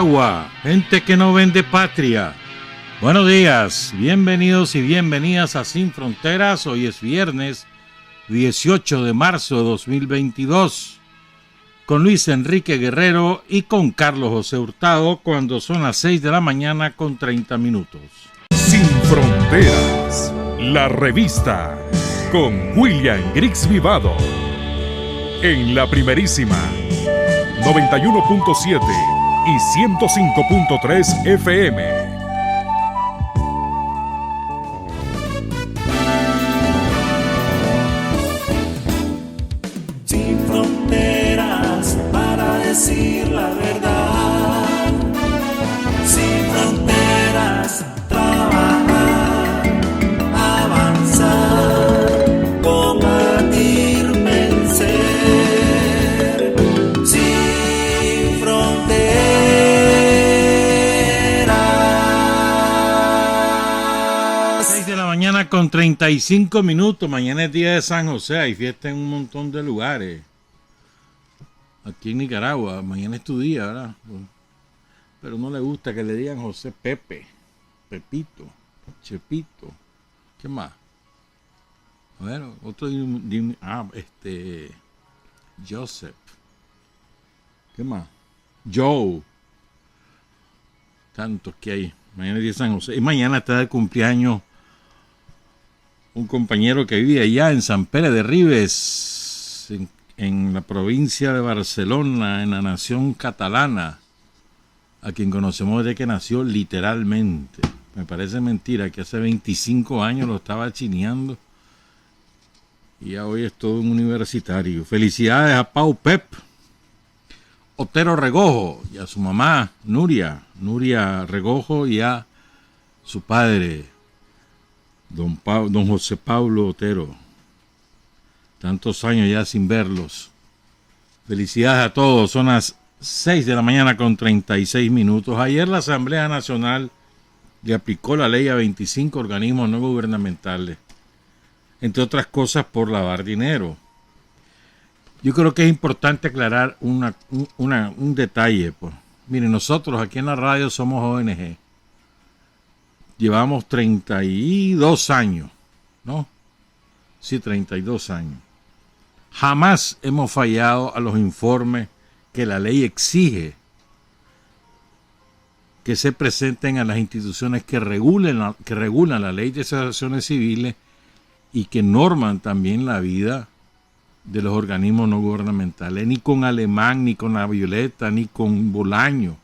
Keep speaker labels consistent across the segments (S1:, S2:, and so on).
S1: Nicaragua, gente que no vende patria. Buenos días, bienvenidos y bienvenidas a Sin Fronteras. Hoy es viernes 18 de marzo de 2022. Con Luis Enrique Guerrero y con Carlos José Hurtado cuando son las 6 de la mañana con 30 minutos.
S2: Sin Fronteras, la revista con William Griggs Vivado. En la primerísima 91.7 y 105.3 FM.
S3: Sin fronteras para decir la verdad. Sin fronteras, trabajar, avanzar, combatir, vencer. Sin fronteras.
S1: 6 de la mañana con 35 minutos. Mañana es día de San José. Hay fiesta en un montón de lugares. Aquí en Nicaragua. Mañana es tu día, ¿verdad? Pero no le gusta que le digan José Pepe, Pepito, Chepito. ¿Qué más? A ver, otro. Joseph. ¿Qué más? Joe. Tantos que hay. Mañana es día de San José. Y mañana está de cumpleaños un compañero que vive allá en San Pere de Ribes, en la provincia de Barcelona, en la nación catalana, a quien conocemos desde que nació literalmente. Me parece mentira que hace 25 años lo estaba chineando y ya hoy es todo un universitario. Felicidades a Pau Pep, Otero Regojo y a su mamá Nuria Regojo y a su padre don José Pablo Otero. Tantos años ya sin verlos. Felicidades a todos. Son las 6 de la mañana con 36 minutos. Ayer la Asamblea Nacional le aplicó la ley a 25 organismos no gubernamentales, entre otras cosas por lavar dinero. Yo creo que es importante aclarar un detalle. Pues. Miren, nosotros aquí en la radio somos ONG. Llevamos 32 años, ¿no? Sí, 32 años. Jamás hemos fallado a los informes que la ley exige que se presenten a las instituciones que regulan la ley de asociaciones civiles y que norman también la vida de los organismos no gubernamentales. Ni con Alemán, ni con La Violeta, ni con Bolaño.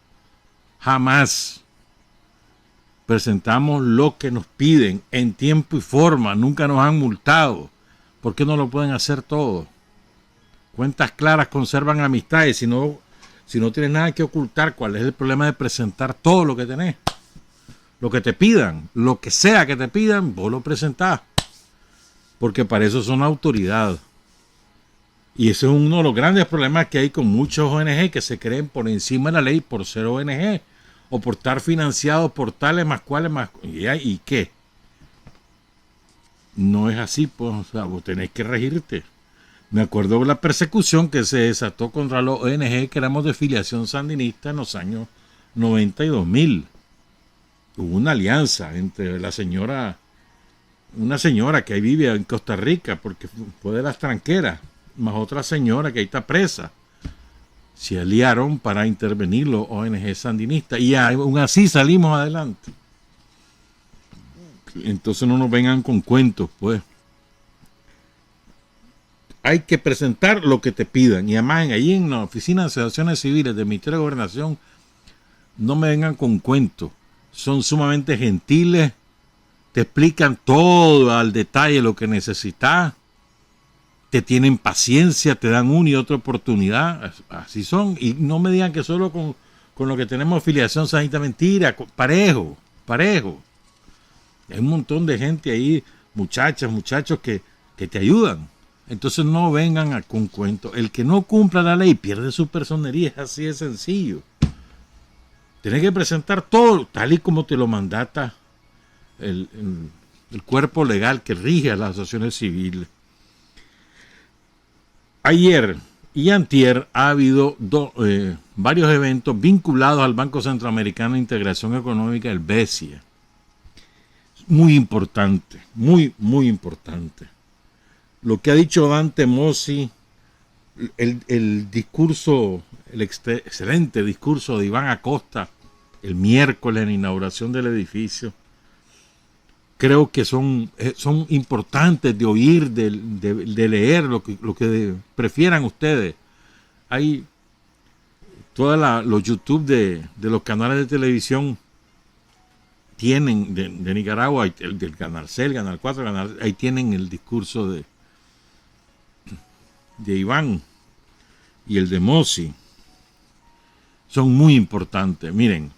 S1: Jamás presentamos lo que nos piden en tiempo y forma. Nunca nos han multado. ¿Por qué no lo pueden hacer todo? Cuentas claras conservan amistades. Si no tienes nada que ocultar, ¿cuál es el problema de presentar todo lo que tenés? Lo que te pidan, lo que sea que te pidan, vos lo presentás. Porque para eso son autoridad. Y ese es uno de los grandes problemas que hay con muchos ONG que se creen por encima de la ley por ser ONG o por estar financiados por tales más cuales más. ¿Y qué? No es así, pues. O sea, vos tenés que regirte. Me acuerdo de la persecución que se desató contra los ONG que éramos de filiación sandinista en los años 90 y 2000. Hubo una alianza entre una señora que ahí vive en Costa Rica, porque fue de las tranqueras, más otra señora que ahí está presa. Se aliaron para intervenir los ONG sandinistas y aún así salimos adelante. Entonces no nos vengan con cuentos, pues. Hay que presentar lo que te pidan. Y además, ahí en la Oficina de Asociaciones Civiles del Ministerio de Gobernación, no me vengan con cuentos. Son sumamente gentiles, te explican todo al detalle lo que necesitas, te tienen paciencia, te dan una y otra oportunidad. Así son. Y no me digan que solo con lo que tenemos afiliación sanita, mentira, parejo. Hay un montón de gente ahí, muchachos que te ayudan. Entonces no vengan con cuentos. El que no cumpla la ley pierde su personería, es así de sencillo. Tienes que presentar todo tal y como te lo mandata el cuerpo legal que rige a las asociaciones civiles. Ayer Y antier ha habido varios eventos vinculados al Banco Centroamericano de Integración Económica, el BCE. Muy importante, muy, muy importante. Lo que ha dicho Dante Mossi, el discurso, excelente discurso de Iván Acosta el miércoles en la inauguración del edificio, creo que son importantes de oír, de leer, lo que prefieran ustedes. Hay todos los YouTube de los canales de televisión tienen de Nicaragua, el del Canal C, el Canal 4, ahí tienen el discurso de Iván y el de Mossi. Son muy importantes. Miren,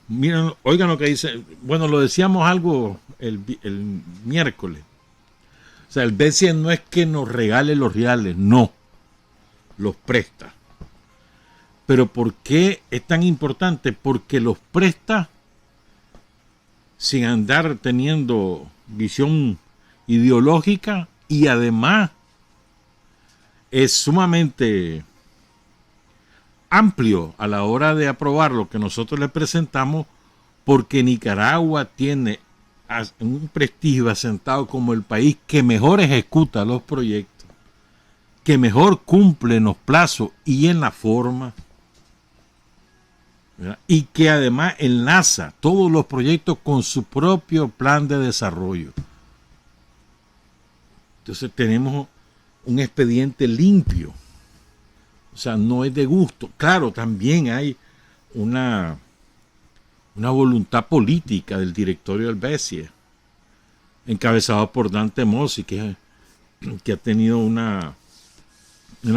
S1: oigan lo que dice. Bueno, lo decíamos algo el miércoles. O sea, el BCE no es que nos regale los reales, no. Los presta. Pero ¿por qué es tan importante? Porque los presta sin andar teniendo visión ideológica y además es sumamente amplio a la hora de aprobar lo que nosotros le presentamos, porque Nicaragua tiene un prestigio asentado como el país que mejor ejecuta los proyectos, que mejor cumple en los plazos y en la forma, ¿verdad? Y que además enlaza todos los proyectos con su propio plan de desarrollo. Entonces tenemos un expediente limpio. O sea, no es de gusto. Claro, también hay una voluntad política del directorio del BCE, encabezado por Dante Mossi, que ha tenido una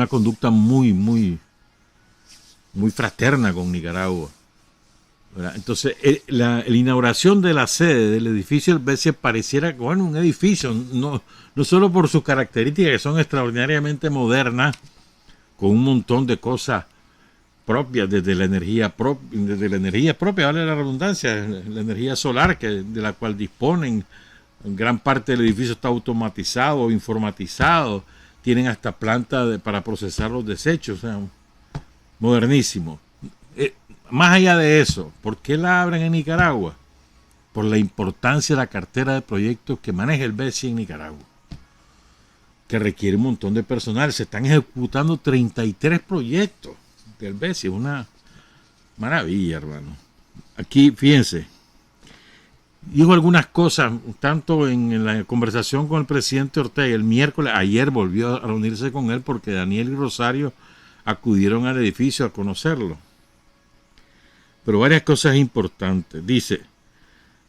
S1: conducta muy, muy, muy fraterna con Nicaragua, ¿verdad? Entonces, la inauguración de la sede del edificio del BCE pareciera, bueno, un edificio, no solo por sus características que son extraordinariamente modernas, con un montón de cosas propias, desde la energía propia, vale la redundancia, la energía solar de la cual disponen. Gran parte del edificio está automatizado, informatizado, tienen hasta planta para procesar los desechos, o sea, modernísimo. Más allá de eso, ¿por qué la abren en Nicaragua? Por la importancia de la cartera de proyectos que maneja el BCE en Nicaragua, que requiere un montón de personal. Se están ejecutando 33 proyectos del BCE, una maravilla, hermano. Aquí, fíjense, dijo algunas cosas, tanto en la conversación con el presidente Ortega el miércoles, ayer volvió a reunirse con él porque Daniel y Rosario acudieron al edificio a conocerlo. Pero varias cosas importantes. Dice,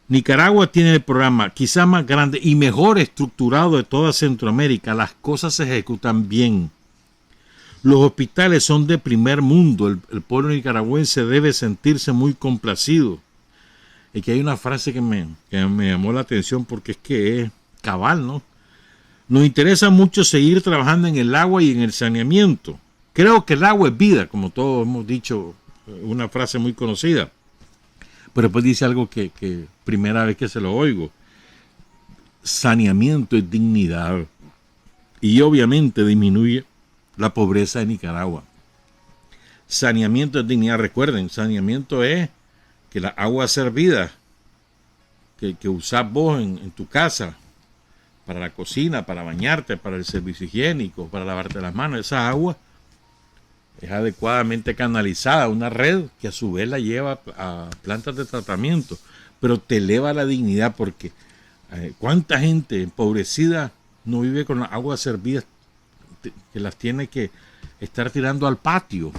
S1: Nicaragua tiene el programa quizás más grande y mejor estructurado de toda Centroamérica. Las cosas se ejecutan bien. Los hospitales son de primer mundo. El pueblo nicaragüense debe sentirse muy complacido. Y que hay una frase que me llamó la atención porque es que es cabal, ¿no? Nos interesa mucho seguir trabajando en el agua y en el saneamiento. Creo que el agua es vida, como todos hemos dicho, una frase muy conocida. Pero después dice algo que primera vez que se lo oigo. Saneamiento es dignidad. Y obviamente disminuye la pobreza de Nicaragua. Saneamiento es dignidad. Recuerden, saneamiento es que la agua servida que usás vos en tu casa para la cocina, para bañarte, para el servicio higiénico, para lavarte las manos, esa agua es adecuadamente canalizada a una red que a su vez la lleva a plantas de tratamiento, pero te eleva la dignidad porque cuánta gente empobrecida no vive con las aguas servidas que las tiene que estar tirando al patio,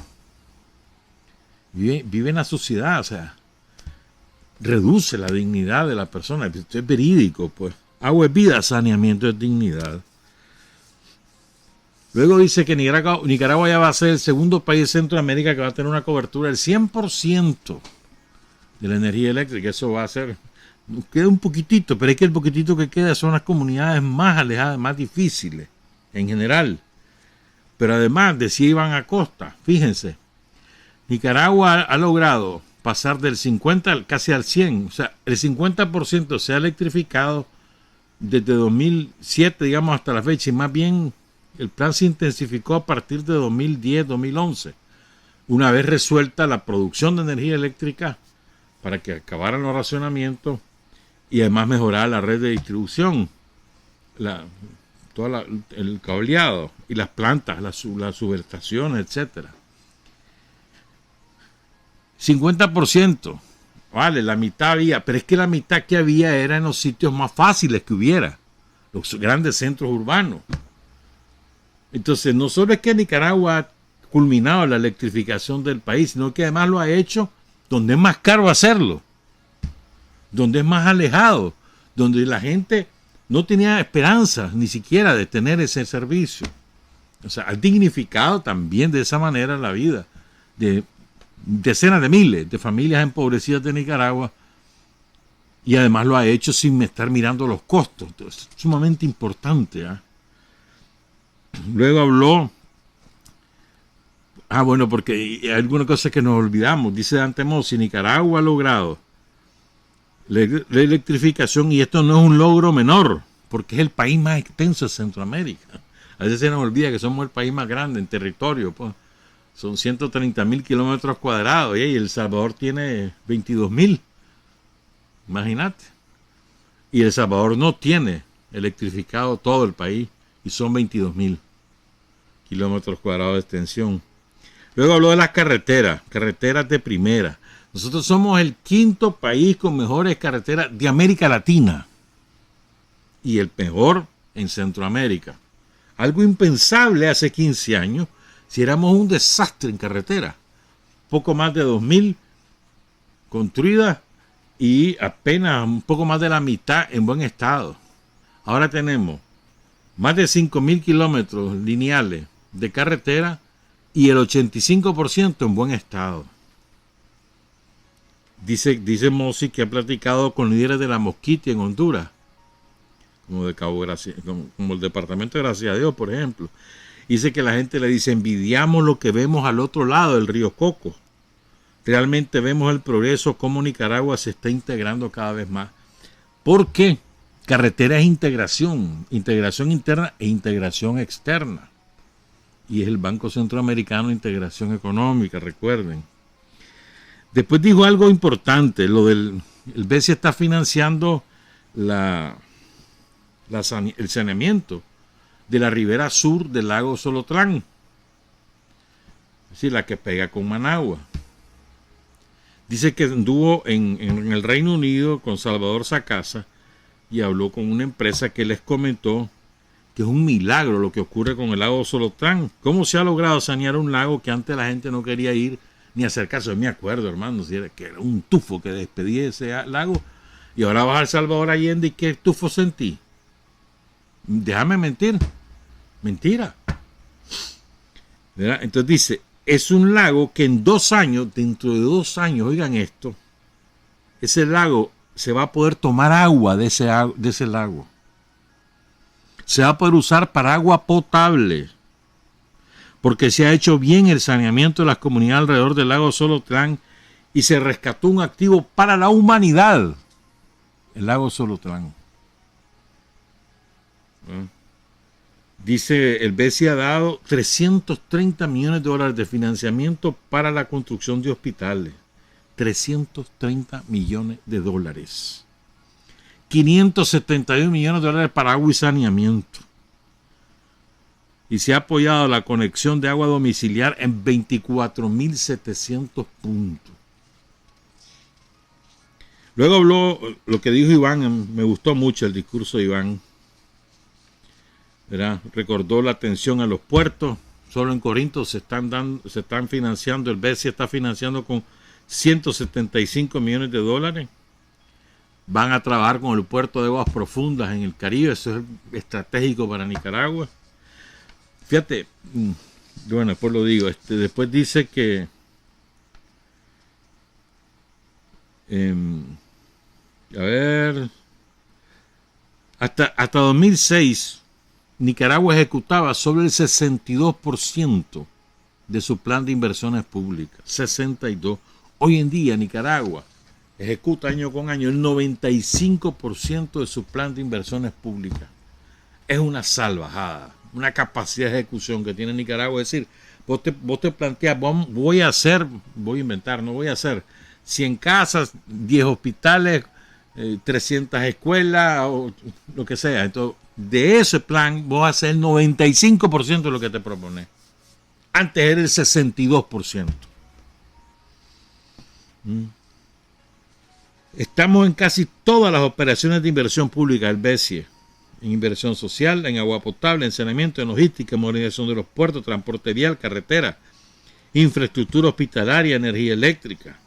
S1: vive en la sociedad, o sea, reduce la dignidad de la persona. Esto es verídico, pues. Agua es vida, saneamiento es dignidad. Luego dice que Nicaragua ya va a ser el segundo país de Centroamérica que va a tener una cobertura del 100% de la energía eléctrica. Eso va a ser, queda un poquitito, pero es que el poquitito que queda son las comunidades más alejadas, más difíciles en general. Pero además, decía Iván Acosta, fíjense, Nicaragua ha logrado pasar del 50 casi al 100, o sea, el 50% se ha electrificado desde 2007, digamos, hasta la fecha, y más bien El plan se intensificó a partir de 2010-2011, una vez resuelta la producción de energía eléctrica para que acabaran los racionamientos y además mejorar la red de distribución, el cableado y las plantas, las subestaciones, etcétera. 50%, vale, la mitad había, pero es que la mitad que había era en los sitios más fáciles que hubiera, los grandes centros urbanos. Entonces, no solo es que Nicaragua ha culminado la electrificación del país, sino que además lo ha hecho donde es más caro hacerlo, donde es más alejado, donde la gente no tenía esperanza ni siquiera de tener ese servicio. O sea, ha dignificado también de esa manera la vida de decenas de miles de familias empobrecidas de Nicaragua, y además lo ha hecho sin estar mirando los costos. Entonces, es sumamente importante, ¿eh? Luego habló, bueno, porque hay algunas cosas que nos olvidamos. Dice Dante Mossi, Nicaragua ha logrado la electrificación, y esto no es un logro menor, porque es el país más extenso de Centroamérica. A veces se nos olvida que somos el país más grande en territorio, pues. Son 130.000 kilómetros cuadrados, y El Salvador tiene 22.000. Imagínate. Y El Salvador no tiene electrificado todo el país, y son 22.000 kilómetros cuadrados de extensión. Luego habló de las carreteras de primera. Nosotros somos el quinto país con mejores carreteras de América Latina y el mejor en Centroamérica. Algo impensable hace 15 años, si éramos un desastre en carretera. Poco más de 2.000 construidas y apenas un poco más de la mitad en buen estado. Ahora tenemos más de 5.000 kilómetros lineales de carretera y el 85% en buen estado. Dice Mossi que ha platicado con líderes de la Mosquiti en Honduras, como de Cabo Gracia, como el departamento de Gracias a Dios, por ejemplo. Dice que la gente le dice, envidiamos lo que vemos al otro lado del río Coco. Realmente vemos el progreso, cómo Nicaragua se está integrando cada vez más. ¿Por qué? Carretera es integración interna e integración externa. Y es el Banco Centroamericano de Integración Económica, recuerden. Después dijo algo importante, lo del el BESI está financiando el saneamiento de la ribera sur del lago Solotlán, es decir, la que pega con Managua. Dice que anduvo en el Reino Unido con Salvador Sacasa y habló con una empresa que les comentó que es un milagro lo que ocurre con el lago Solotlán. ¿Cómo se ha logrado sanear un lago que antes la gente no quería ir ni acercarse? Yo me acuerdo, hermano, que era un tufo que despedía ese lago, y ahora vas al Salvador Allende y ¿qué tufo sentí? Déjame mentir. Mentira. ¿Verdad? Entonces dice, es un lago que en 2 años, dentro de 2 años, oigan esto, ese lago se va a poder tomar agua de ese lago. Se va a poder usar para agua potable, porque se ha hecho bien el saneamiento de las comunidades alrededor del lago Solotlán y se rescató un activo para la humanidad, el lago Solotlán. Dice, el BESI ha dado $330 millones de financiamiento para la construcción de hospitales. $330 millones. 571 millones de dólares para agua y saneamiento. Y se ha apoyado la conexión de agua domiciliar en 24.700 puntos. Luego habló lo que dijo Iván, me gustó mucho el discurso de Iván. ¿Verdad? Recordó la atención a los puertos. Solo en Corinto se están financiando, el BESI está financiando con $175 millones. Van a trabajar con el puerto de aguas profundas en el Caribe, eso es estratégico para Nicaragua. Fíjate, bueno, después lo digo, después dice que hasta 2006 Nicaragua ejecutaba sobre el 62% de su plan de inversiones públicas. 62%. Hoy en día Nicaragua ejecuta año con año el 95% de su plan de inversiones públicas. Es una salvajada. una capacidad de ejecución que tiene Nicaragua. Es decir, vos te planteas, voy a inventar, no voy a hacer 100 casas, 10 hospitales, 300 escuelas, o lo que sea. Entonces, de ese plan, vos haces el 95% de lo que te propones. Antes era el 62%. Estamos en casi todas las operaciones de inversión pública del BESIE. En inversión social, en agua potable, en saneamiento, en logística, en modernización de los puertos, transporte vial, carretera, infraestructura hospitalaria, energía eléctrica.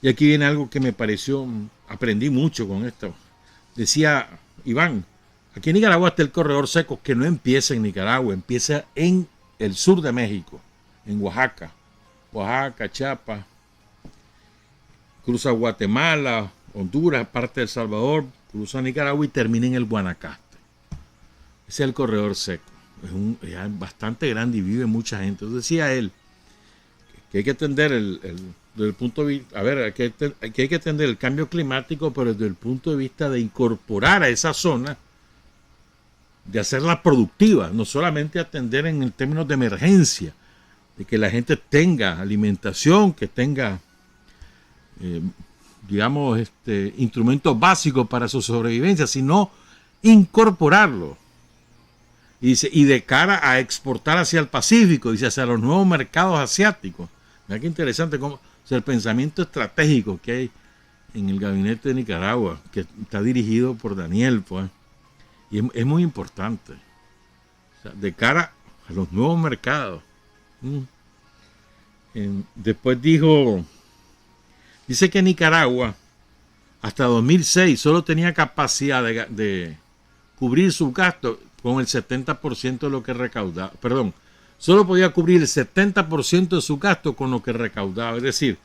S1: Y aquí viene algo que me pareció, aprendí mucho con esto. Decía Iván, aquí en Nicaragua está el corredor seco, que no empieza en Nicaragua, empieza en el sur de México, en Oaxaca, Chiapas, cruza Guatemala, Honduras, parte de El Salvador, cruza Nicaragua y termina en el Guanacaste. Ese es el corredor seco. Es bastante grande y vive mucha gente. Entonces decía él que hay que atender desde el punto de vista, que hay que atender el cambio climático, pero desde el punto de vista de incorporar a esa zona, de hacerla productiva, no solamente atender en el término de emergencia, de que la gente tenga alimentación, que tenga instrumentos básicos para su sobrevivencia, sino incorporarlo. Y dice, y de cara a exportar hacia el Pacífico, dice, hacia los nuevos mercados asiáticos. Mira qué interesante cómo, el pensamiento estratégico que hay en el gabinete de Nicaragua, que está dirigido por Daniel, pues, y es muy importante. O sea, de cara a los nuevos mercados. Después dice que Nicaragua hasta 2006 solo tenía capacidad de cubrir sus gastos con el 70% de lo que recaudaba. Perdón, solo podía cubrir el 70% de su gasto con lo que recaudaba. Es decir,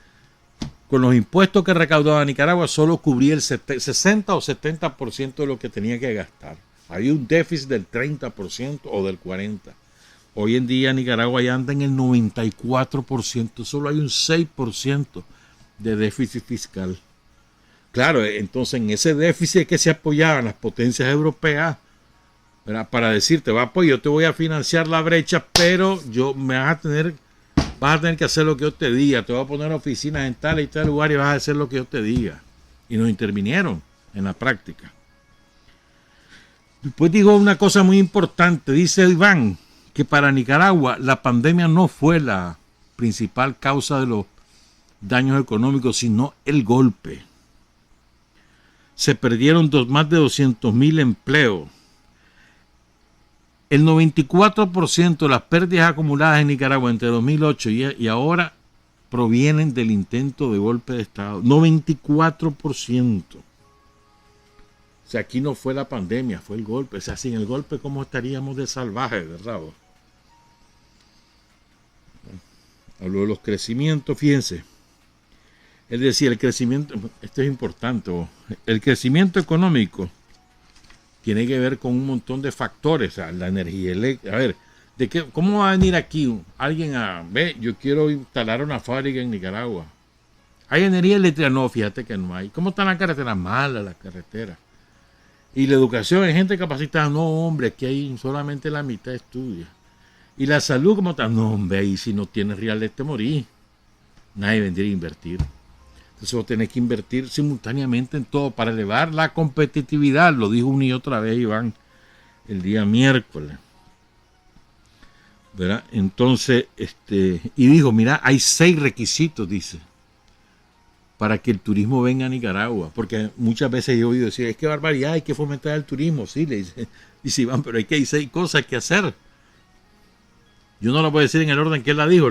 S1: con los impuestos que recaudaba Nicaragua solo cubría el 60 o 70% de lo que tenía que gastar. Había un déficit del 30% o del 40%. Hoy en día Nicaragua ya anda en el 94%, solo hay un 6% de déficit fiscal. Claro, entonces en ese déficit es que se apoyaban las potencias europeas, ¿verdad? Para decirte, pues yo te voy a financiar la brecha, pero vas a tener que hacer lo que yo te diga, te voy a poner oficinas en tal y tal lugar y vas a hacer lo que yo te diga. Y nos intervinieron en la práctica. Después digo una cosa muy importante, dice Iván, que para Nicaragua la pandemia no fue la principal causa de los daños económicos, sino el golpe. Se perdieron más de 200,000 empleos. El 94% de las pérdidas acumuladas en Nicaragua entre 2008 y ahora provienen del intento de golpe de Estado. 94%. O sea, aquí no fue la pandemia, fue el golpe. O sea, sin el golpe, ¿cómo estaríamos de salvajes, verdad? Habló de los crecimientos, fíjense. Es decir, el crecimiento, esto es importante, el crecimiento económico tiene que ver con un montón de factores, o sea, la energía eléctrica. A ver, ¿cómo va a venir aquí alguien yo quiero instalar una fábrica en Nicaragua? ¿Hay energía eléctrica? No, fíjate que no hay. ¿Cómo están las carreteras? Malas las carreteras. Y la educación, hay gente capacitada. No, hombre, aquí hay solamente la mitad estudia. Y la salud, ¿cómo está? No, hombre, ahí si no tienes real te morí. Nadie vendría a invertir. Entonces vos tenés que invertir simultáneamente en todo para elevar la competitividad. Lo dijo una y otra vez Iván el día miércoles. ¿Verdad? Entonces, y dijo, mira, hay 6 requisitos, dice, para que el turismo venga a Nicaragua. Porque muchas veces yo he oído decir, es que barbaridad, hay que fomentar el turismo. Sí, le dice Iván, pero hay 6 cosas que hacer. Yo no la voy a decir en el orden que él la dijo.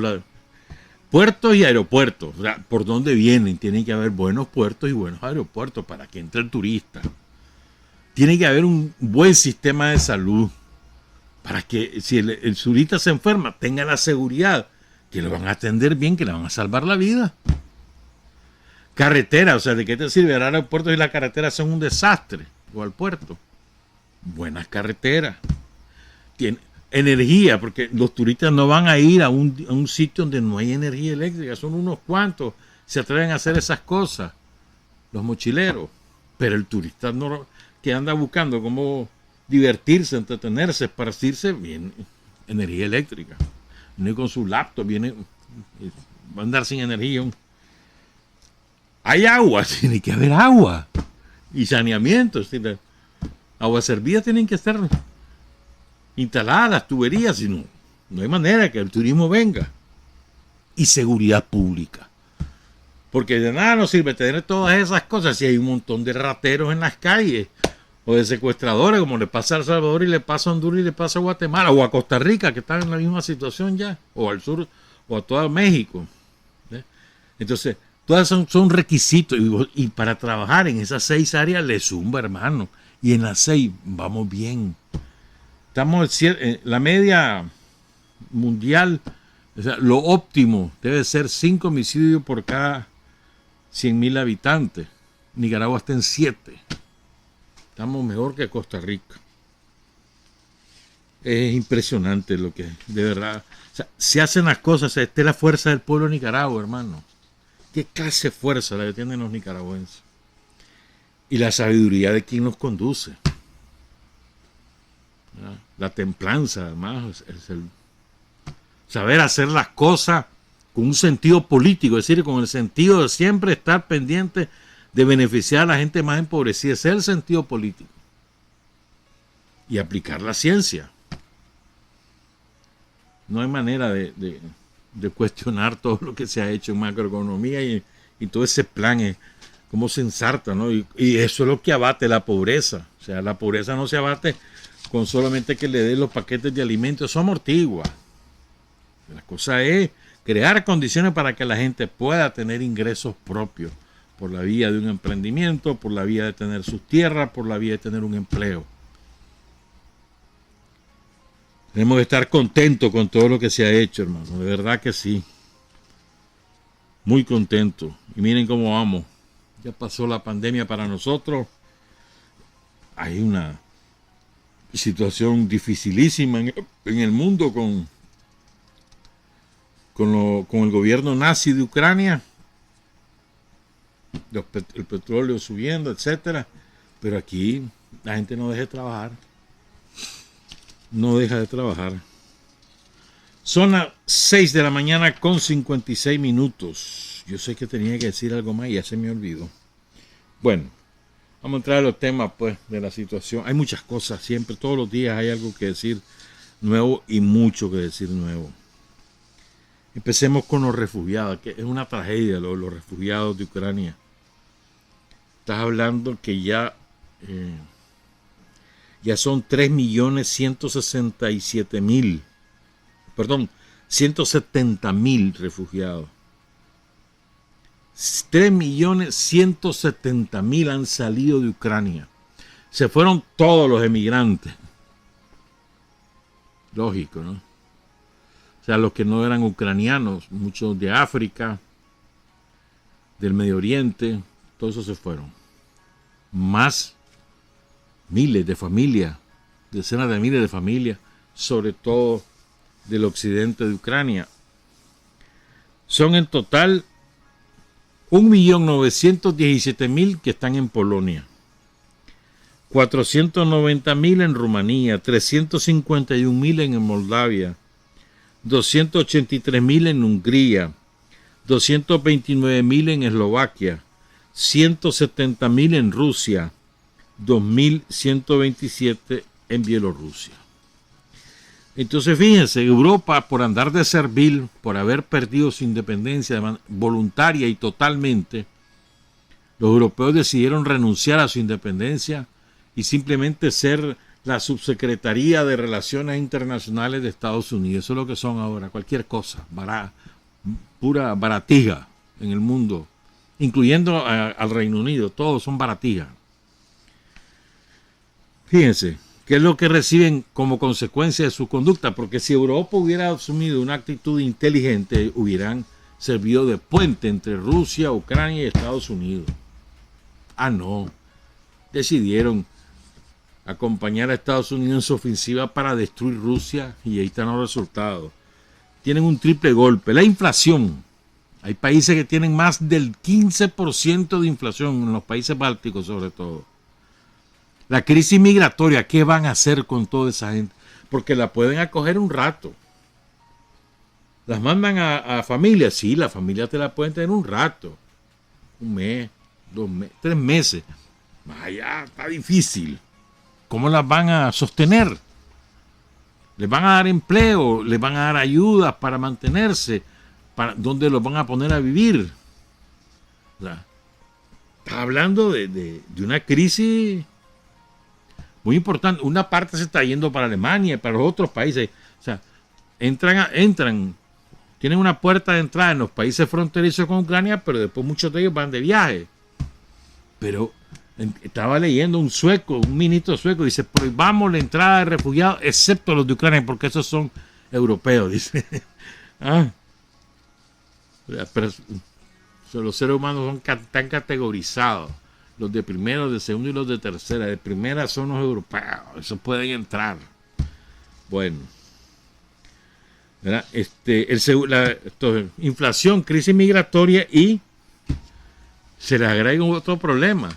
S1: Puertos y aeropuertos. O sea, ¿por dónde vienen? Tienen que haber buenos puertos y buenos aeropuertos para que entre el turista. Tiene que haber un buen sistema de salud para que si el turista se enferma, tenga la seguridad que lo van a atender bien, que le van a salvar la vida. Carretera, o sea, ¿de qué te sirve el aeropuerto si las carreteras son un desastre? O al puerto. Buenas carreteras. Energía, porque los turistas no van a ir a un sitio donde no hay energía eléctrica, son unos cuantos, se atreven a hacer esas cosas, los mochileros, pero el turista no, que anda buscando cómo divertirse, entretenerse, esparcirse, viene energía eléctrica. Viene con su laptop, va a andar sin energía. Hay agua, tiene que haber agua. Y saneamiento, es decir, aguas servidas tienen que estar instaladas, tuberías, si no, no hay manera que el turismo venga. Y seguridad pública. Porque de nada nos sirve tener todas esas cosas si hay un montón de rateros en las calles o de secuestradores, como le pasa a El Salvador y le pasa a Honduras y le pasa a Guatemala o a Costa Rica, que están en la misma situación ya, o al sur o a todo México. Entonces, todas son requisitos y para trabajar en esas 6 áreas le zumba, hermano. Y en las 6 vamos bien. Estamos en la media mundial, o sea, lo óptimo debe ser 5 homicidios por cada 100,000 habitantes. Nicaragua está en 7. Estamos mejor que Costa Rica. Es impresionante lo que, de verdad. O sea, se hacen las cosas, esta es la fuerza del pueblo de Nicaragua, hermano. ¿Qué clase de fuerza la que tienen los nicaragüenses? Y la sabiduría de quien nos conduce. La templanza, además, es el saber hacer las cosas con un sentido político, es decir, con el sentido de siempre estar pendiente de beneficiar a la gente más empobrecida. Ese es el sentido político. Y aplicar la ciencia. No hay manera de cuestionar todo lo que se ha hecho en macroeconomía y todo ese plan es como se ensarta, ¿no? Y eso es lo que abate la pobreza. O sea, la pobreza no se abate con solamente que le den los paquetes de alimentos, eso amortigua. La cosa es crear condiciones para que la gente pueda tener ingresos propios por la vía de un emprendimiento, por la vía de tener sus tierras, por la vía de tener un empleo. Tenemos que estar contentos con todo lo que se ha hecho, hermano. De verdad que sí. Muy contentos. Y miren cómo vamos. Ya pasó la pandemia para nosotros. Hay una situación dificilísima en el mundo con el gobierno nazi de Ucrania. El petróleo subiendo, etcétera. Pero aquí la gente no deja de trabajar. No deja de trabajar. Son las 6 de la mañana con 56 minutos. Yo sé que tenía que decir algo más y ya se me olvidó. Bueno, vamos a entrar a los temas pues de la situación. Hay muchas cosas, siempre, todos los días hay algo que decir nuevo y mucho que decir nuevo. Empecemos con los refugiados, que es una tragedia los refugiados de Ucrania. Estás hablando que ya son 170,000 refugiados. 3,170,000 han salido de Ucrania. Se fueron todos los emigrantes. Lógico, ¿no? O sea, los que no eran ucranianos, muchos de África, del Medio Oriente, todos esos se fueron. Más miles de familias, decenas de miles de familias, sobre todo del occidente de Ucrania. Son en total 1,917,000 que están en Polonia, 490,000 en Rumanía, 351,000 en Moldavia, 283,000 en Hungría, 229,000 en Eslovaquia, 170,000 en Rusia, 2,127 en Bielorrusia. Entonces fíjense, Europa, por andar de servil, por haber perdido su independencia voluntaria y totalmente, los europeos decidieron renunciar a su independencia y simplemente ser la subsecretaría de Relaciones Internacionales de Estados Unidos. Eso es lo que son ahora, cualquier cosa, pura baratija en el mundo, incluyendo al Reino Unido, todos son baratijas. Fíjense, ¿qué es lo que reciben como consecuencia de su conducta? Porque si Europa hubiera asumido una actitud inteligente, hubieran servido de puente entre Rusia, Ucrania y Estados Unidos. Ah, no. Decidieron acompañar a Estados Unidos en su ofensiva para destruir Rusia y ahí están los resultados. Tienen un triple golpe. La inflación. Hay países que tienen más del 15% de inflación, en los países bálticos sobre todo. La crisis migratoria, ¿qué van a hacer con toda esa gente? Porque la pueden acoger un rato. Las mandan a familias, sí, la familia te la pueden tener un rato. Un mes, 2 meses, 3 meses. Más allá está difícil. ¿Cómo las van a sostener? ¿Les van a dar empleo? ¿Les van a dar ayudas para mantenerse? ¿Dónde los van a poner a vivir? O sea, está hablando de una crisis muy importante. Una parte se está yendo para Alemania, para los otros países. O sea, entran, tienen una puerta de entrada en los países fronterizos con Ucrania, pero después muchos de ellos van de viaje. Pero estaba leyendo un ministro sueco, dice, prohibamos la entrada de refugiados, excepto los de Ucrania, porque esos son europeos, dice. Pero los seres humanos están categorizados. Los de primero, de segundo y los de tercera. De primera son los europeos, esos pueden entrar. Bueno. ¿Verdad? Inflación, crisis migratoria y se les agrega otro problema.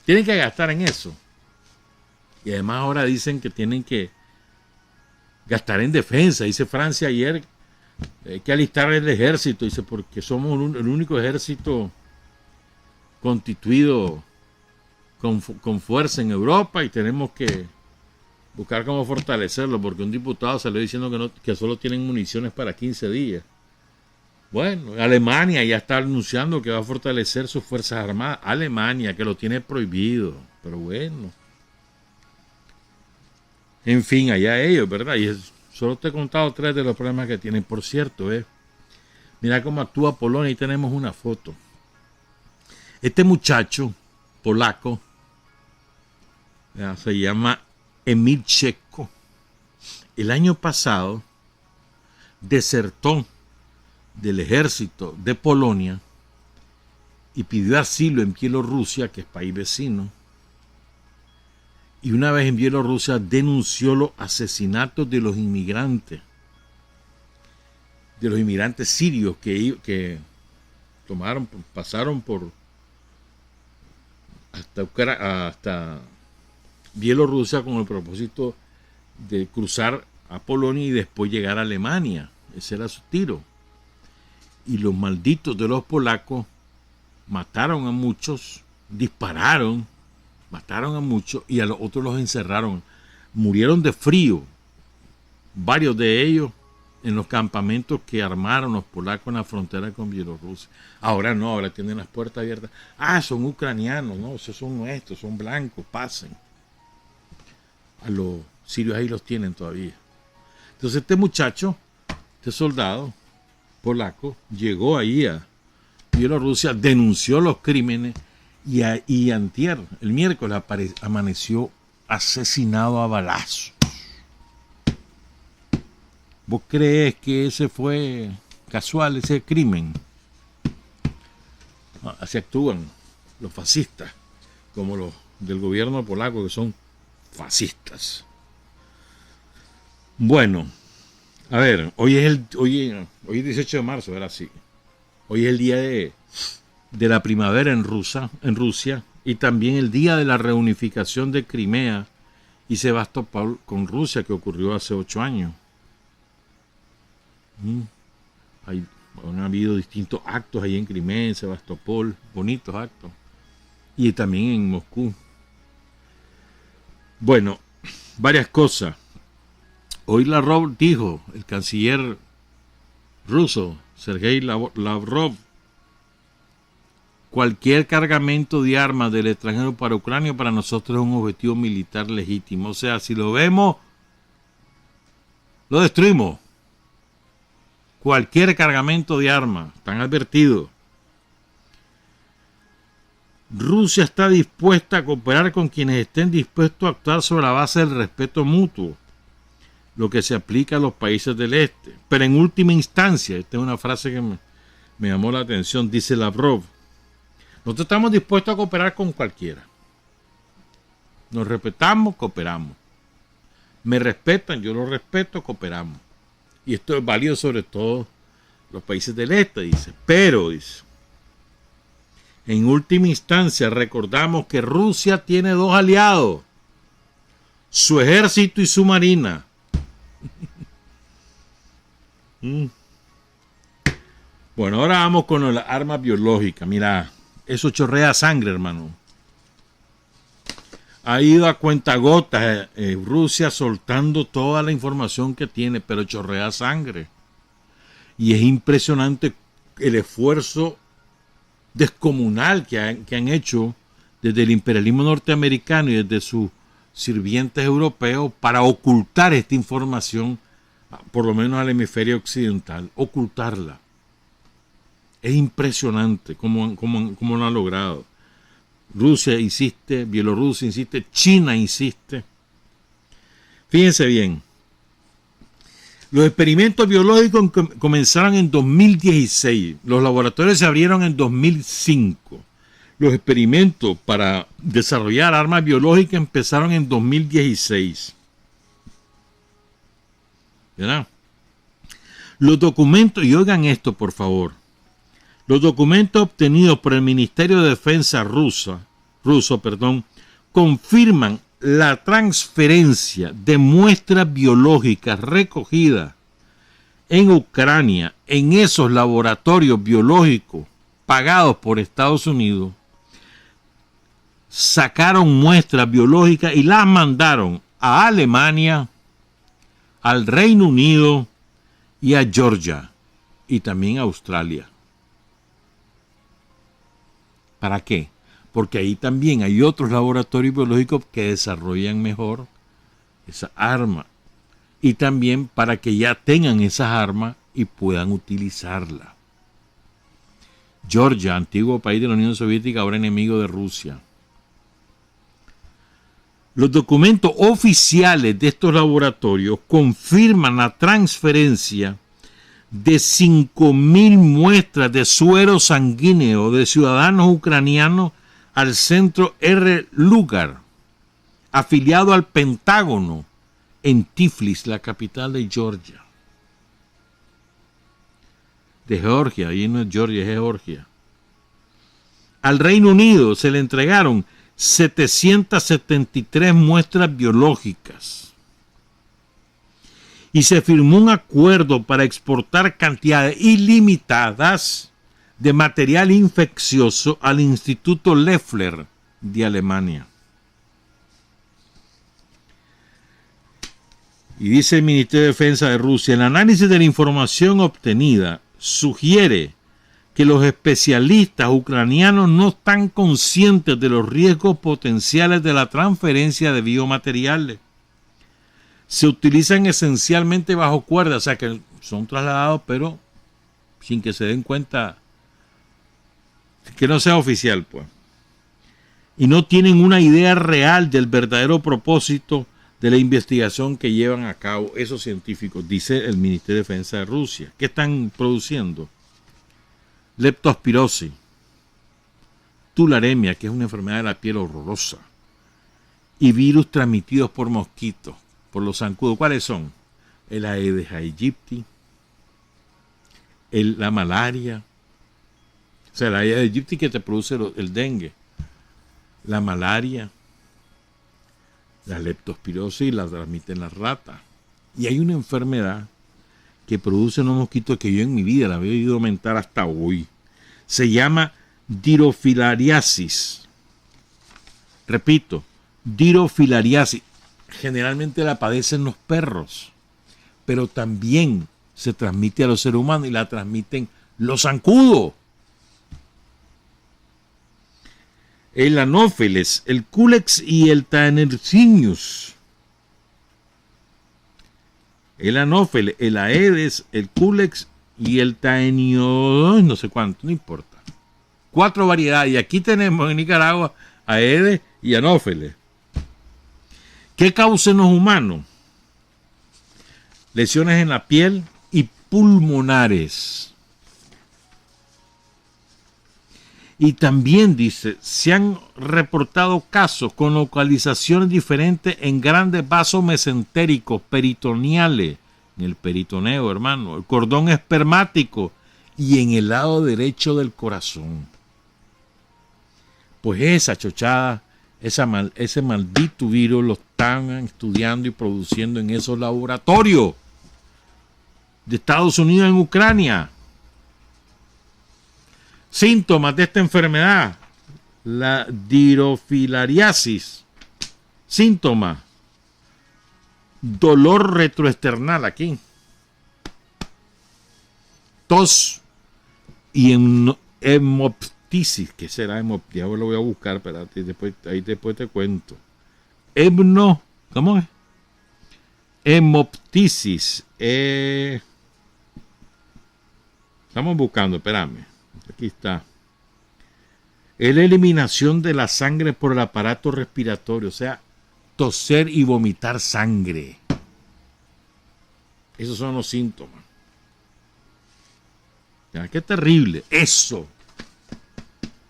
S1: Tienen que gastar en eso. Y además ahora dicen que tienen que gastar en defensa. Dice Francia ayer, hay que alistar el ejército. Dice, porque somos el único ejército constituido con fuerza en Europa y tenemos que buscar cómo fortalecerlo, porque un diputado salió diciendo que solo tienen municiones para 15 días. Bueno, Alemania ya está anunciando que va a fortalecer sus fuerzas armadas. Alemania, que lo tiene prohibido. Pero bueno. En fin, allá ellos, ¿verdad? Y solo te he contado 3 de los problemas que tienen. Por cierto, mira cómo actúa Polonia y tenemos una foto. Este muchacho polaco se llama Emil Checo. El año pasado desertó del ejército de Polonia y pidió asilo en Bielorrusia, que es país vecino. Y una vez en Bielorrusia denunció los asesinatos de los inmigrantes sirios que pasaron por hasta Bielorrusia con el propósito de cruzar a Polonia y después llegar a Alemania. Ese era su tiro. Y los malditos de los polacos mataron a muchos, dispararon, mataron a muchos y a los otros los encerraron. Murieron de frío, varios de ellos en los campamentos que armaron los polacos en la frontera con Bielorrusia. Ahora no, ahora tienen las puertas abiertas. Son ucranianos, no, esos son nuestros, son blancos, pasen. A los sirios ahí los tienen todavía. Entonces este muchacho, este soldado polaco, llegó ahí a Bielorrusia, denunció los crímenes y antier, el miércoles, amaneció asesinado a balazos. ¿Vos crees que ese fue casual, ese crimen? Así actúan los fascistas, como los del gobierno polaco, que son fascistas. Bueno, a ver, hoy es 18 de marzo, era así. Hoy es el día de la primavera en Rusia, y también el día de la reunificación de Crimea y Sebastopol con Rusia, que ocurrió hace 8 años. Han habido distintos actos ahí en Crimea, en Sebastopol, bonitos actos, y también en Moscú. Bueno, varias cosas. Hoy Lavrov dijo, el canciller ruso, Sergei Lavrov, cualquier cargamento de armas del extranjero para Ucrania para nosotros es un objetivo militar legítimo. O sea, si lo vemos, lo destruimos. Cualquier cargamento de armas, están advertidos. Rusia está dispuesta a cooperar con quienes estén dispuestos a actuar sobre la base del respeto mutuo, lo que se aplica a los países del este. Pero en última instancia, esta es una frase que me llamó la atención, dice Lavrov, nosotros estamos dispuestos a cooperar con cualquiera. Nos respetamos, cooperamos. Me respetan, yo los respeto, cooperamos. Y esto es válido sobre todo los países del este, dice. Pero, dice, en última instancia recordamos que Rusia tiene 2 aliados. su ejército y su marina. Bueno, ahora vamos con las armas biológicas. Mira, eso chorrea sangre, hermano. Ha ido a cuentagotas Rusia soltando toda la información que tiene, pero chorrea sangre. Y es impresionante el esfuerzo descomunal que han hecho desde el imperialismo norteamericano y desde sus sirvientes europeos para ocultar esta información, por lo menos al hemisferio occidental, ocultarla. Es impresionante cómo lo han logrado. Rusia insiste, Bielorrusia insiste, China insiste. Fíjense bien. Los experimentos biológicos comenzaron en 2016. Los laboratorios se abrieron en 2005. Los experimentos para desarrollar armas biológicas empezaron en 2016. ¿Verdad? Los documentos, y oigan esto por favor, los documentos obtenidos por el Ministerio de Defensa ruso, confirman la transferencia de muestras biológicas recogidas en Ucrania en esos laboratorios biológicos pagados por Estados Unidos. Sacaron muestras biológicas y las mandaron a Alemania, al Reino Unido y a Georgia y también a Australia. ¿Para qué? Porque ahí también hay otros laboratorios biológicos que desarrollan mejor esa arma. Y también para que ya tengan esas armas y puedan utilizarla. Georgia, antiguo país de la Unión Soviética, ahora enemigo de Rusia. Los documentos oficiales de estos laboratorios confirman la transferencia de 5.000 muestras de suero sanguíneo de ciudadanos ucranianos al centro R. Lugar, afiliado al Pentágono, en Tiflis, la capital de Georgia. De Georgia, ahí no es Georgia, es Georgia. Al Reino Unido se le entregaron 773 muestras biológicas. Y se firmó un acuerdo para exportar cantidades ilimitadas de material infeccioso al Instituto Leffler de Alemania. Y dice el Ministerio de Defensa de Rusia, el análisis de la información obtenida sugiere que los especialistas ucranianos no están conscientes de los riesgos potenciales de la transferencia de biomateriales. Se utilizan esencialmente bajo cuerda, o sea que son trasladados, pero sin que se den cuenta, que no sea oficial, pues. Y no tienen una idea real del verdadero propósito de la investigación que llevan a cabo esos científicos, dice el Ministerio de Defensa de Rusia. ¿Qué están produciendo? Leptospirosis, tularemia, que es una enfermedad de la piel horrorosa, y virus transmitidos por mosquitos, por los zancudos. ¿Cuáles son? El Aedes aegypti, la malaria, o sea, la Aedes aegypti que te produce el dengue, la malaria, la leptospirosis la transmiten las ratas. Y hay una enfermedad que produce unos mosquitos que yo en mi vida la había oído aumentar hasta hoy. Se llama dirofilariasis. Repito, dirofilariasis. Generalmente la padecen los perros, pero también se transmite a los seres humanos y la transmiten los zancudos. El Anopheles, el Culex y el Tanaercinius. El Anopheles, el Aedes, el Culex y el Taenio, no sé cuánto, no importa. 4 variedades. Y aquí tenemos en Nicaragua Aedes y Anopheles. ¿Qué causa en los humanos? Lesiones en la piel y pulmonares. Y también dice, se han reportado casos con localizaciones diferentes en grandes vasos mesentéricos, peritoneales, en el peritoneo, hermano, el cordón espermático y en el lado derecho del corazón. Pues esa chochada, ese maldito virus están estudiando y produciendo en esos laboratorios de Estados Unidos en Ucrania. Síntomas de esta enfermedad: la dirofilariasis. Síntomas: dolor retroesternal aquí, tos y hemoptisis. ¿Qué será hemoptisis? Ahora lo voy a buscar, espérate, después te cuento. ¿Cómo es? Hemoptisis. Estamos buscando, espérame. Aquí está. Es la eliminación de la sangre por el aparato respiratorio, o sea, toser y vomitar sangre. Esos son los síntomas. Ya, qué terrible. Eso.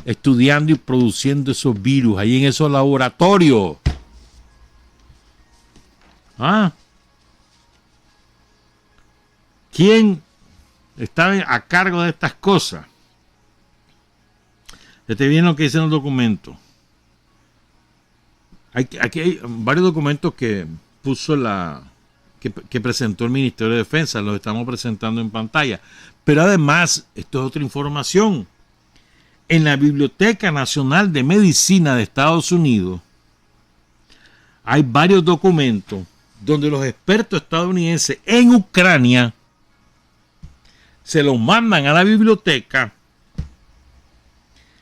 S1: Estudiando y produciendo esos virus ahí en esos laboratorios. ¿Quién está a cargo de estas cosas? Te viene lo que dice en el documento. Aquí hay varios documentos que puso que presentó el Ministerio de Defensa. Los estamos presentando en pantalla. Pero además, esto es otra información. En la Biblioteca Nacional de Medicina de Estados Unidos hay varios documentos donde los expertos estadounidenses en Ucrania se los mandan a la biblioteca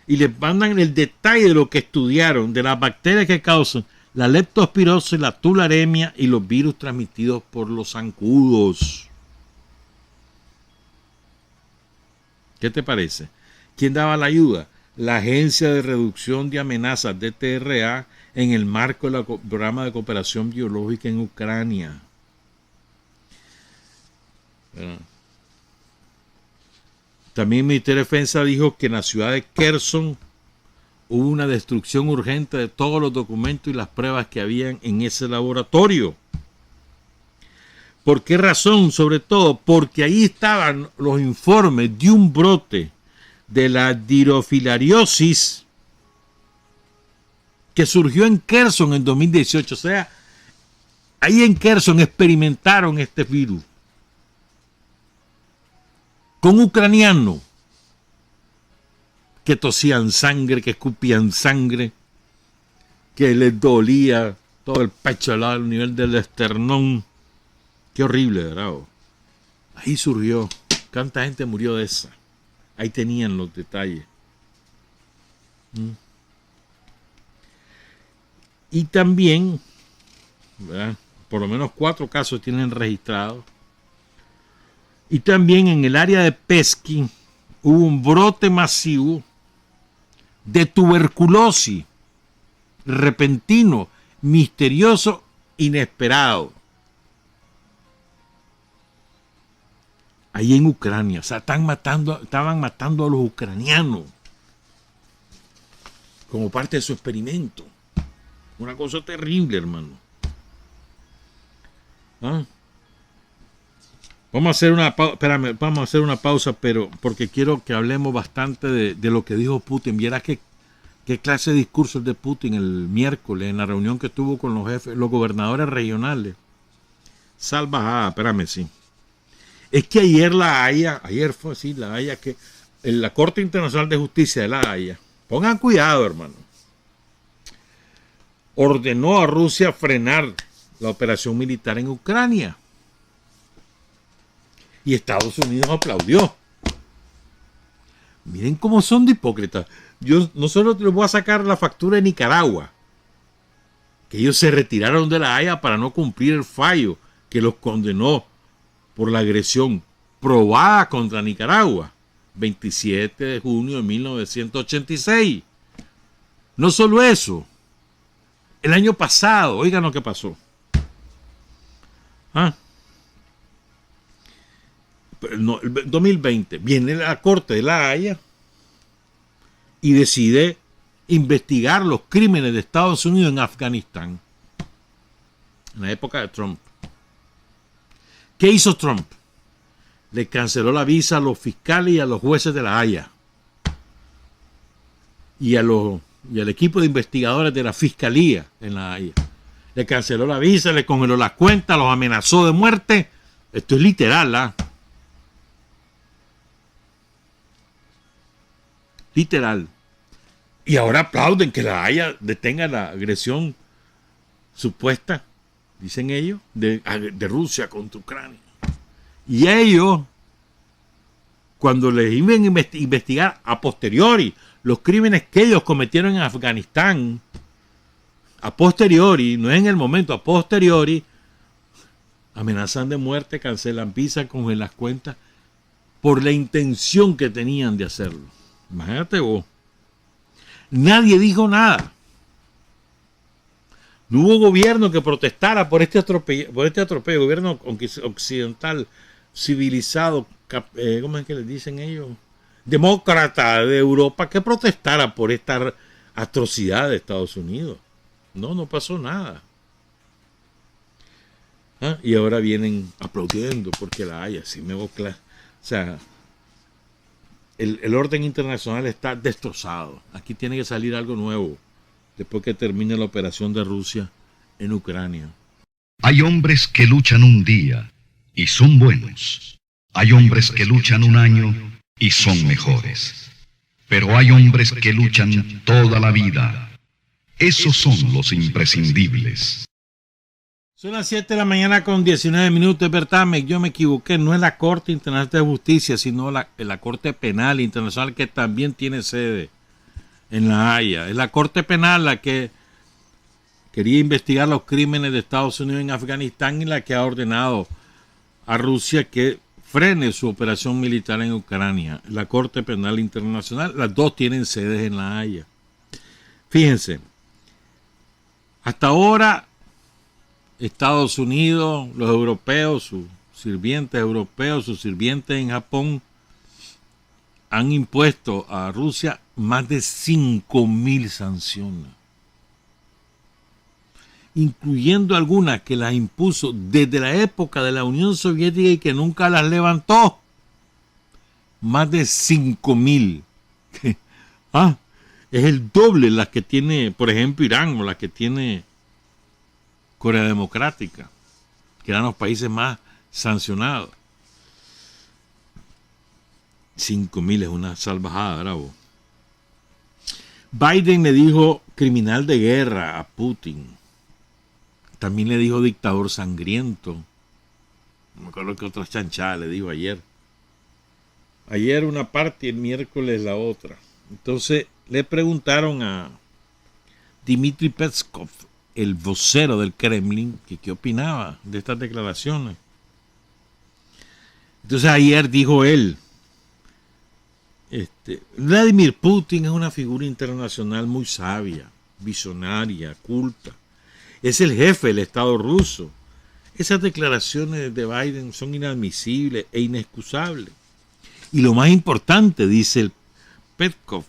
S1: y les mandan el detalle de lo que estudiaron de las bacterias que causan la leptospirosis, la tularemia y los virus transmitidos por los zancudos. ¿Qué te parece? ¿Quién daba la ayuda? La Agencia de Reducción de Amenazas, DTRA, en el marco del programa de cooperación biológica en Ucrania. También el Ministerio de Defensa dijo que en la ciudad de Kherson hubo una destrucción urgente de todos los documentos y las pruebas que habían en ese laboratorio. ¿Por qué razón? Sobre todo porque ahí estaban los informes de un brote de la dirofilariosis que surgió en Kherson en 2018. O sea, ahí en Kherson experimentaron este virus con ucranianos que tosían sangre, que escupían sangre, que les dolía todo el pecho al nivel del esternón. Qué horrible, ¿verdad? Ahí surgió. ¿Cuánta gente murió de esa? Ahí tenían los detalles. Y también, ¿verdad?, por lo menos 4 casos tienen registrados. Y también en el área de Pesky hubo un brote masivo de tuberculosis, repentino, misterioso, inesperado. Ahí en Ucrania, o sea, estaban matando a los ucranianos como parte de su experimento. Una cosa terrible, hermano. Vamos a hacer una pausa, pero porque quiero que hablemos bastante de lo que dijo Putin. Vieras qué clase de discurso el de Putin el miércoles en la reunión que tuvo con los gobernadores regionales. Sí. Es que ayer La Haya, que en la Corte Internacional de Justicia de La Haya, pongan cuidado, hermano, ordenó a Rusia frenar la operación militar en Ucrania. Y Estados Unidos aplaudió. Miren cómo son de hipócritas. Yo no solo les voy a sacar la factura de Nicaragua, que ellos se retiraron de La Haya para no cumplir el fallo que los condenó por la agresión probada contra Nicaragua, 27 de junio de 1986. No solo eso, el año pasado, oigan lo que pasó. No, el 2020, viene la Corte de La Haya y decide investigar los crímenes de Estados Unidos en Afganistán, en la época de Trump. ¿Qué hizo Trump? Le canceló la visa a los fiscales y a los jueces de La Haya y al equipo de investigadores de la Fiscalía en La Haya. le canceló la visa, le congeló las cuentas, los amenazó de muerte. Esto es literal, ¿ah? Literal. Y ahora aplauden que la Haya detenga la agresión supuesta, dicen ellos, de Rusia contra Ucrania. Y ellos, cuando les iban a investigar a posteriori los crímenes que ellos cometieron en Afganistán, a posteriori, no en el momento, a posteriori, amenazan de muerte, cancelan visa, congelan las cuentas, por la intención que tenían de hacerlo. Imagínate vos. Nadie dijo nada. No hubo gobierno que protestara por este atropello, gobierno occidental, civilizado, ¿cómo es que les dicen ellos? Demócrata de Europa, que protestara por esta atrocidad de Estados Unidos. No pasó nada. ¿Ah? Y ahora vienen aplaudiendo porque la Haya, si me voy claro. O sea, el orden internacional está destrozado. Aquí tiene que salir algo nuevo después que termine la operación de Rusia en Ucrania.
S4: Hay hombres que luchan un día y son buenos. Hay hombres que luchan un año y son mejores. Pero hay hombres que luchan toda la vida. Esos son los imprescindibles.
S1: Son las 7 de la mañana con 19 minutos, es verdad, yo me equivoqué, no es la Corte Internacional de Justicia, sino la Corte Penal Internacional, que también tiene sede en La Haya. Es la Corte Penal la que quería investigar los crímenes de Estados Unidos en Afganistán y la que ha ordenado a Rusia que frene su operación militar en Ucrania. La Corte Penal Internacional, las dos tienen sedes en La Haya. Fíjense, hasta ahora Estados Unidos, los europeos, sus sirvientes europeos, sus sirvientes en Japón, han impuesto a Rusia más de 5.000 sanciones, incluyendo algunas que las impuso desde la época de la Unión Soviética y que nunca las levantó. Más de 5.000. Es el doble las que tiene, por ejemplo, Irán o las que tiene Corea Democrática, que eran los países más sancionados. 5.000 es una salvajada, bravo. Biden le dijo criminal de guerra a Putin. También le dijo dictador sangriento. No me acuerdo qué otra chanchada le dijo ayer. Ayer una parte y el miércoles la otra. Entonces le preguntaron a Dmitry Peskov, el vocero del Kremlin, que qué opinaba de estas declaraciones. Entonces ayer dijo él, Vladimir Putin es una figura internacional muy sabia, visionaria, culta. Es el jefe del Estado ruso. Esas declaraciones de Biden son inadmisibles e inexcusables. Y lo más importante, dice el Peskov,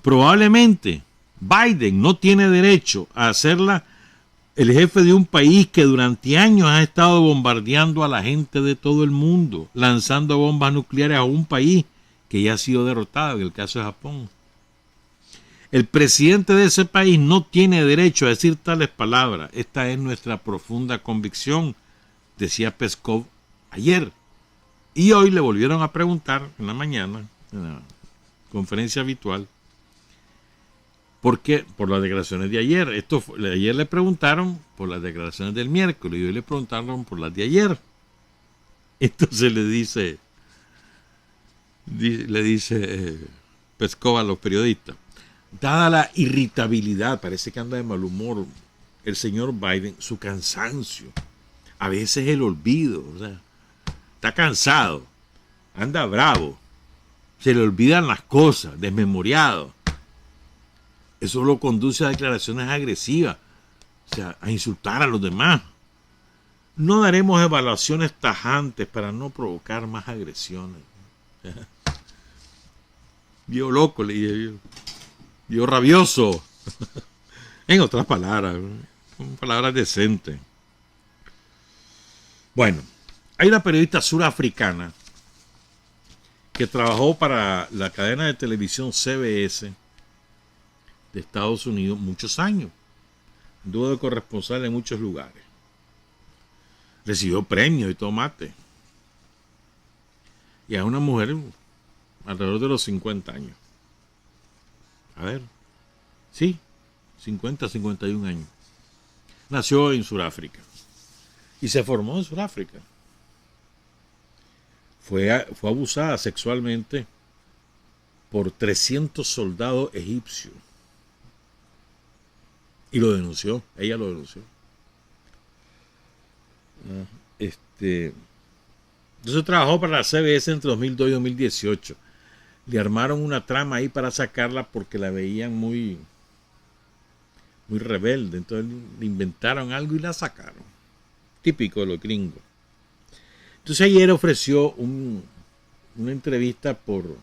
S1: probablemente Biden no tiene derecho a hacerla el jefe de un país que durante años ha estado bombardeando a la gente de todo el mundo, lanzando bombas nucleares a un país que ya ha sido derrotado, en el caso de Japón. El presidente de ese país no tiene derecho a decir tales palabras. Esta es nuestra profunda convicción, decía Peskov ayer. Y hoy le volvieron a preguntar en la mañana, en la conferencia habitual, ¿por qué? Por las declaraciones de ayer. Ayer le preguntaron por las declaraciones del miércoles y hoy le preguntaron por las de ayer. Entonces le dice Peskov a los periodistas, dada la irritabilidad, parece que anda de mal humor el señor Biden, su cansancio, a veces el olvido, o sea, está cansado, anda bravo, se le olvidan las cosas, desmemoriado. Eso lo conduce a declaraciones agresivas, o sea, a insultar a los demás. No daremos evaluaciones tajantes para no provocar más agresiones. Vio loco, le dije, vio rabioso. En otras palabras, palabras decentes. Bueno, hay una periodista surafricana que trabajó para la cadena de televisión CBS de Estados Unidos muchos años. Anduvo de corresponsal en muchos lugares. Recibió premios y tomate. Y es una mujer alrededor de los 50 años. A ver. Sí, 50, 51 años. Nació en Sudáfrica. Y se formó en Sudáfrica. Fue abusada sexualmente por 300 soldados egipcios. Y lo denunció. Ella lo denunció. Entonces trabajó para la CBS entre 2002 y 2018. Le armaron una trama ahí para sacarla porque la veían muy rebelde. Entonces le inventaron algo y la sacaron. Típico de los gringos. Entonces ayer ofreció una entrevista por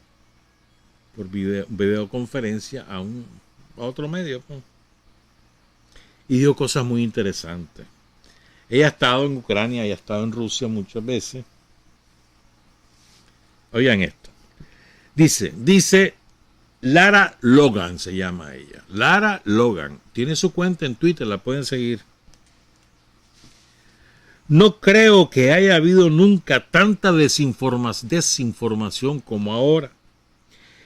S1: videoconferencia a otro medio. Y dijo cosas muy interesantes. Ella ha estado en Ucrania y ha estado en Rusia muchas veces. Oigan esto. Dice Lara Logan se llama ella. Lara Logan. Tiene su cuenta en Twitter, la pueden seguir. No creo que haya habido nunca tanta desinformación como ahora.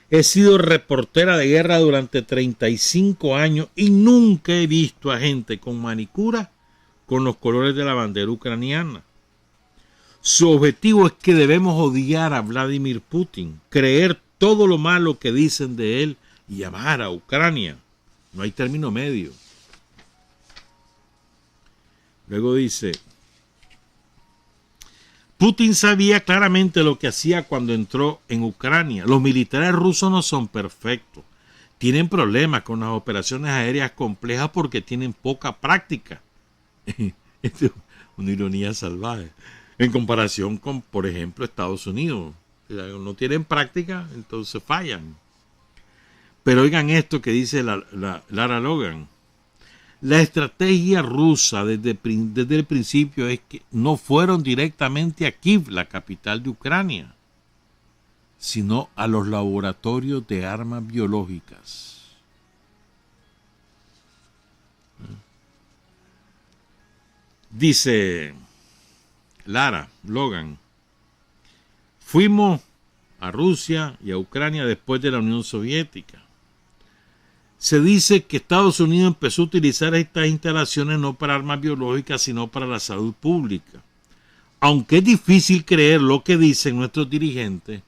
S1: He sido reportera de guerra durante 35 años y nunca he visto a gente con manicura con los colores de la bandera ucraniana. Su objetivo es que debemos odiar a Vladimir Putin, creer todo lo malo que dicen de él y amar a Ucrania. No hay término medio. Luego dice, Putin sabía claramente lo que hacía cuando entró en Ucrania. Los militares rusos no son perfectos. Tienen problemas con las operaciones aéreas complejas porque tienen poca práctica. Esto es una ironía salvaje. En comparación con, por ejemplo, Estados Unidos. No tienen práctica, entonces fallan. Pero oigan esto que dice Lara Logan. La estrategia rusa desde el principio es que no fueron directamente a Kiev, la capital de Ucrania, sino a los laboratorios de armas biológicas. Dice Lara Logan, fuimos a Rusia y a Ucrania después de la Unión Soviética. Se dice que Estados Unidos empezó a utilizar estas instalaciones no para armas biológicas, sino para la salud pública. Aunque es difícil creer lo que dicen nuestros dirigentes,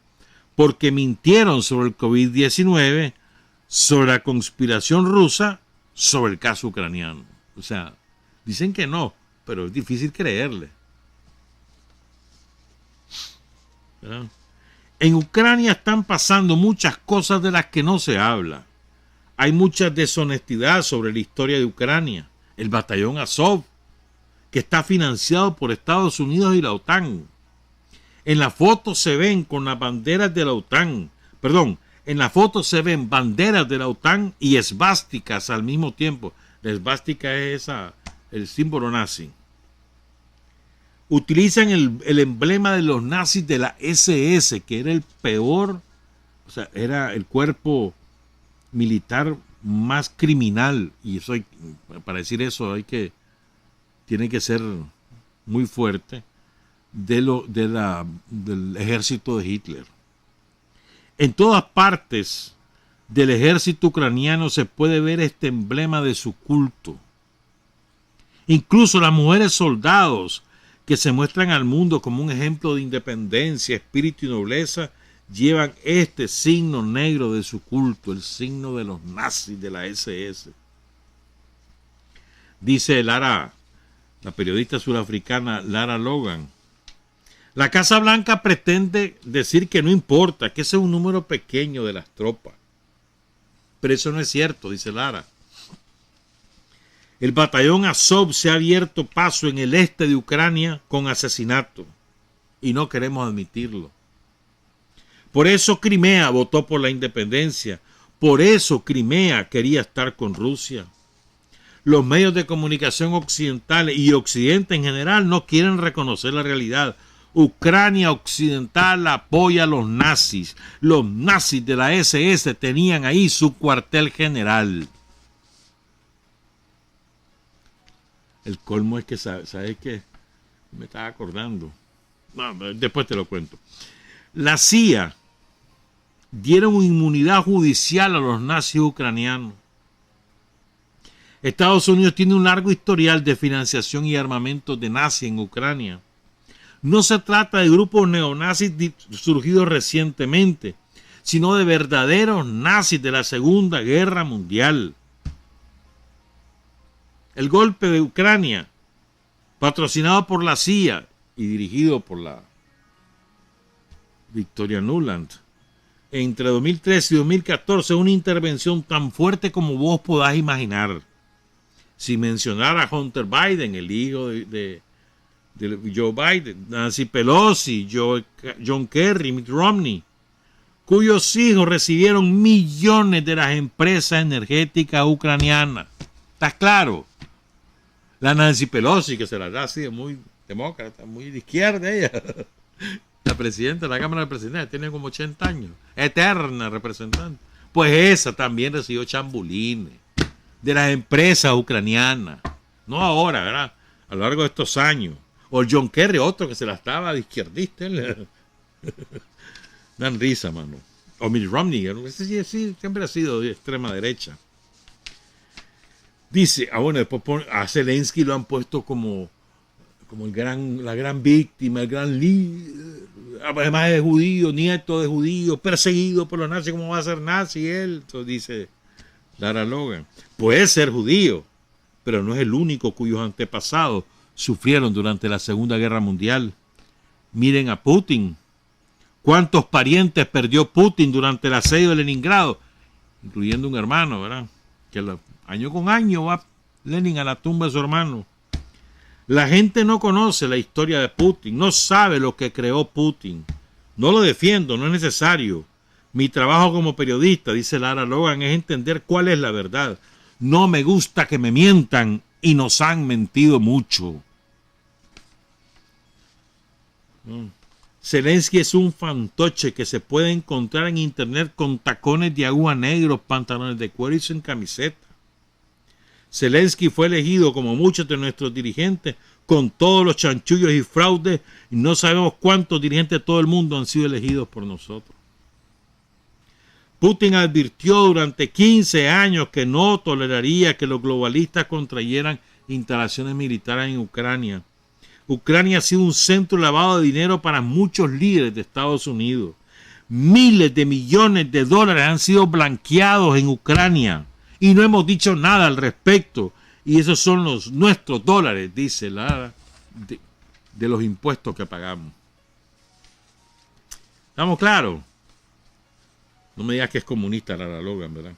S1: porque mintieron sobre el COVID-19, sobre la conspiración rusa, sobre el caso ucraniano. O sea, dicen que no, pero es difícil creerle. ¿Verdad? En Ucrania están pasando muchas cosas de las que no se habla. Hay mucha deshonestidad sobre la historia de Ucrania. El batallón Azov, que está financiado por Estados Unidos y la OTAN. En la foto se ven con las banderas de la OTAN. En la foto se ven banderas de la OTAN y esvásticas al mismo tiempo. La esvástica es el símbolo nazi. Utilizan el emblema de los nazis de la SS, que era el peor, o sea, era el cuerpo militar más criminal, y eso para decir eso tiene que ser muy fuerte, del ejército de Hitler. En todas partes del ejército ucraniano se puede ver este emblema de su culto. Incluso las mujeres soldados que se muestran al mundo como un ejemplo de independencia, espíritu y nobleza, llevan este signo negro de su culto, el signo de los nazis de la SS. Dice Lara, la periodista surafricana Lara Logan, la Casa Blanca pretende decir que no importa, que ese es un número pequeño de las tropas. Pero eso no es cierto, dice Lara. El batallón Azov se ha abierto paso en el este de Ucrania con asesinato y no queremos admitirlo. Por eso Crimea votó por la independencia. Por eso Crimea quería estar con Rusia. Los medios de comunicación occidentales y Occidente en general no quieren reconocer la realidad. Ucrania occidental apoya a los nazis. Los nazis de la SS tenían ahí su cuartel general. El colmo es que, ¿sabes qué? Me estaba acordando. No, después te lo cuento. La CIA dieron inmunidad judicial a los nazis ucranianos. Estados Unidos tiene un largo historial de financiación y armamento de nazis en Ucrania. No se trata de grupos neonazis surgidos recientemente, sino de verdaderos nazis de la Segunda Guerra Mundial. El golpe de Ucrania, patrocinado por la CIA y dirigido por la Victoria Nuland, entre 2013 y 2014, una intervención tan fuerte como vos podás imaginar. Sin mencionar a Hunter Biden, el hijo de Joe Biden, Nancy Pelosi, John Kerry, Mitt Romney, cuyos hijos recibieron millones de las empresas energéticas ucranianas. ¿Estás claro? La Nancy Pelosi, que se la da así de muy demócrata, muy de izquierda ella. La presidenta de la Cámara de Representantes tiene como 80 años. Eterna representante. Pues esa también recibió chambulines de las empresas ucranianas. No ahora, ¿verdad? A lo largo de estos años. O el John Kerry, otro que se la estaba de izquierdista. Dan risa, mano. O Mitt Romney, ese sí, siempre ha sido de extrema derecha. Dice, bueno, después a Zelensky lo han puesto como la gran víctima, el gran líder. Además es judío, nieto de judío, perseguido por los nazis. ¿Cómo va a ser nazi él? Entonces dice Lara Logan, puede ser judío, pero no es el único cuyos antepasados sufrieron durante la Segunda Guerra Mundial. Miren a Putin. ¿Cuántos parientes perdió Putin durante el asedio de Leningrado? Incluyendo un hermano, ¿verdad? Que año con año va Lenin a la tumba de su hermano. La gente no conoce la historia de Putin, no sabe lo que creó Putin. No lo defiendo, no es necesario. Mi trabajo como periodista, dice Lara Logan, es entender cuál es la verdad. No me gusta que me mientan y nos han mentido mucho. Zelensky es un fantoche que se puede encontrar en internet con tacones de agua negros, pantalones de cuero y sin camiseta. Zelensky fue elegido, como muchos de nuestros dirigentes, con todos los chanchullos y fraudes, y no sabemos cuántos dirigentes de todo el mundo han sido elegidos por nosotros. Putin advirtió durante 15 años que no toleraría que los globalistas contrayeran instalaciones militares en Ucrania. Ucrania ha sido un centro de lavado de dinero para muchos líderes de Estados Unidos. Miles de millones de dólares han sido blanqueados en Ucrania y no hemos dicho nada al respecto. Y esos son nuestros dólares, dice Lara, de los impuestos que pagamos. ¿Estamos claros? No me digas que es comunista Lara Logan, ¿verdad?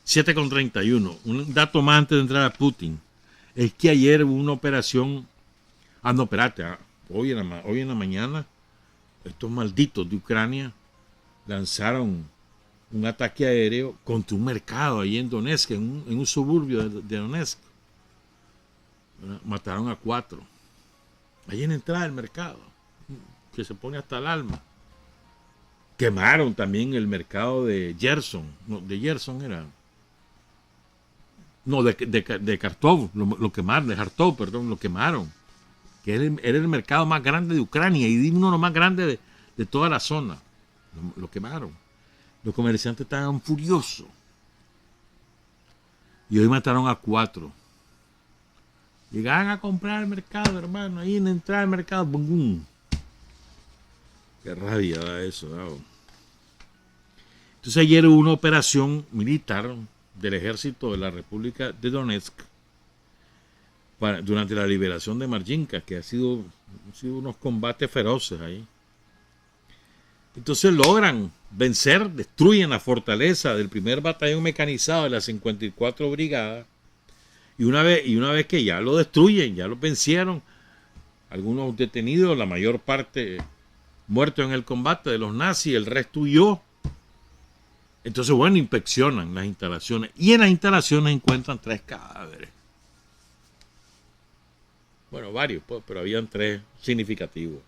S1: 7:31. Un dato más antes de entrar a Putin. Es que ayer hubo una operación. No, espérate. Hoy en la mañana, estos malditos de Ucrania lanzaron un ataque aéreo contra un mercado ahí en Donetsk, en un suburbio de Donetsk. Mataron a 4. Ahí en la entrada del mercado, que se pone hasta el alma. Quemaron también el mercado de Gerson. No, de Gerson era. No, de Kharkov. Lo quemaron, de Kharkov, perdón, lo quemaron. Que era el mercado más grande de Ucrania y uno de los más grandes de toda la zona. Lo quemaron. Los comerciantes estaban furiosos. Y hoy mataron a 4. Llegaban a comprar al mercado, hermano. Ahí en la entrada del mercado. ¡Bum, bum! Qué rabia da eso, ¿no? Entonces ayer hubo una operación militar del ejército de la República de Donetsk durante la liberación de Marjinka, que han sido unos combates feroces ahí. Entonces logran vencer, destruyen la fortaleza del primer batallón mecanizado de la 54 Brigada, y una vez que ya lo destruyen, ya lo vencieron, algunos detenidos, la mayor parte muertos en el combate de los nazis, el resto huyó. Entonces, bueno, inspeccionan las instalaciones, y en las instalaciones encuentran 3 cadáveres. Bueno, varios, pues, pero habían 3 significativos.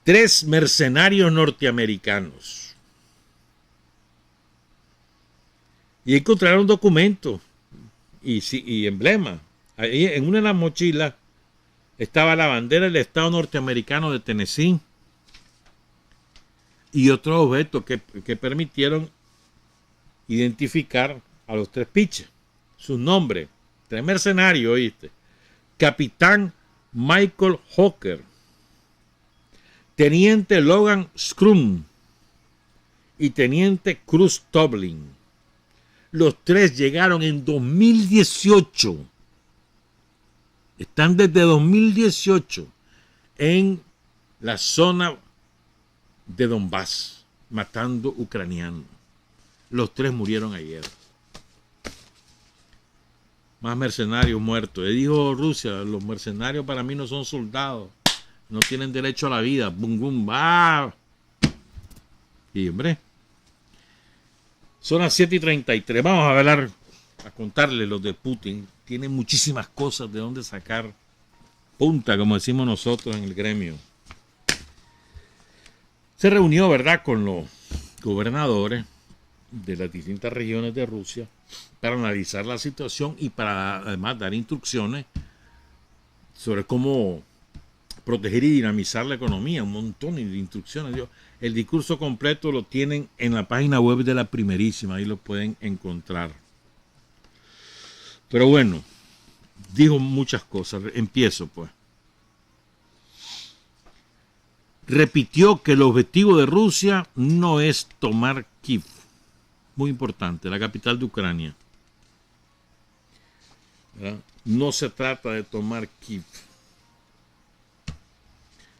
S1: 3 mercenarios norteamericanos. Y encontraron documentos y emblemas. Ahí, en una de las mochilas estaba la bandera del Estado norteamericano de Tennessee y otros objetos que permitieron identificar a los tres piches. Sus nombres: 3 mercenarios, ¿oíste? Capitán Michael Hooker, Teniente Logan Scrum y Teniente Cruz Toblin. Los tres llegaron en 2018. Están desde 2018 en la zona de Donbass, matando ucranianos. Los tres murieron ayer. Más mercenarios muertos. Le dijo Rusia: los mercenarios para mí no son soldados. No tienen derecho a la vida. Bum, bum, va. Y hombre, son las 7:33. Vamos a hablar, a contarle los de Putin. Tiene muchísimas cosas de donde sacar punta, como decimos nosotros en el gremio. Se reunió, ¿verdad?, con los gobernadores de las distintas regiones de Rusia para analizar la situación y para además dar instrucciones sobre cómo proteger y dinamizar la economía. Un montón de instrucciones. El discurso completo lo tienen en la página web de La Primerísima, ahí lo pueden encontrar. Pero bueno, dijo muchas cosas. Empiezo pues. Repitió que el objetivo de Rusia no es tomar Kiev. Muy importante, la capital de Ucrania. ¿Verdad? No se trata de tomar Kiev.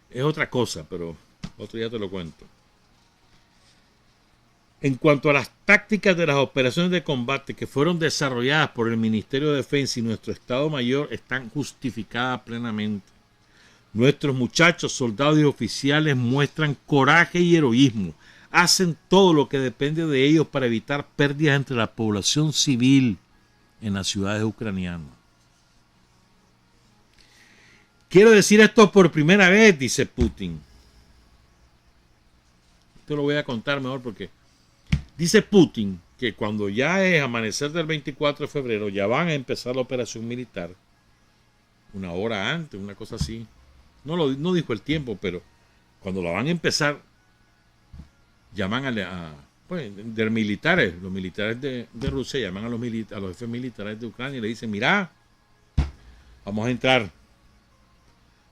S1: Es otra cosa, pero otro día te lo cuento. En cuanto a las tácticas de las operaciones de combate que fueron desarrolladas por el Ministerio de Defensa y nuestro Estado Mayor, están justificadas plenamente. Nuestros muchachos, soldados y oficiales muestran coraje y heroísmo. Hacen todo lo que depende de ellos para evitar pérdidas entre la población civil en las ciudades ucranianas. Quiero decir esto por primera vez, dice Putin. Te lo voy a contar mejor porque dice Putin que cuando ya es amanecer del 24 de febrero ya van a empezar la operación militar. Una hora antes, una cosa así. No dijo el tiempo, pero cuando la van a empezar, llaman de militares, los militares de Rusia llaman a los jefes militares de Ucrania y le dicen: mira, vamos a entrar.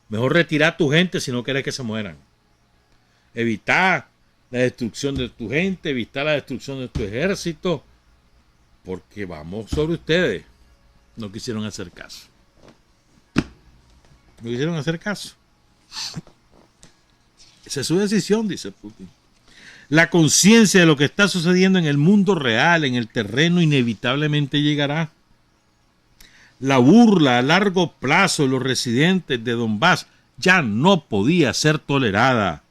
S1: Mejor retirar a tu gente si no quieres que se mueran. Evitar la destrucción de tu gente, evitar la destrucción de tu ejército, porque vamos sobre ustedes. No quisieron hacer caso. No quisieron hacer caso. Esa es su decisión, dice Putin. La conciencia de lo que está sucediendo en el mundo real, en el terreno, inevitablemente llegará. La burla a largo plazo de los residentes de Donbass ya no podía ser tolerada.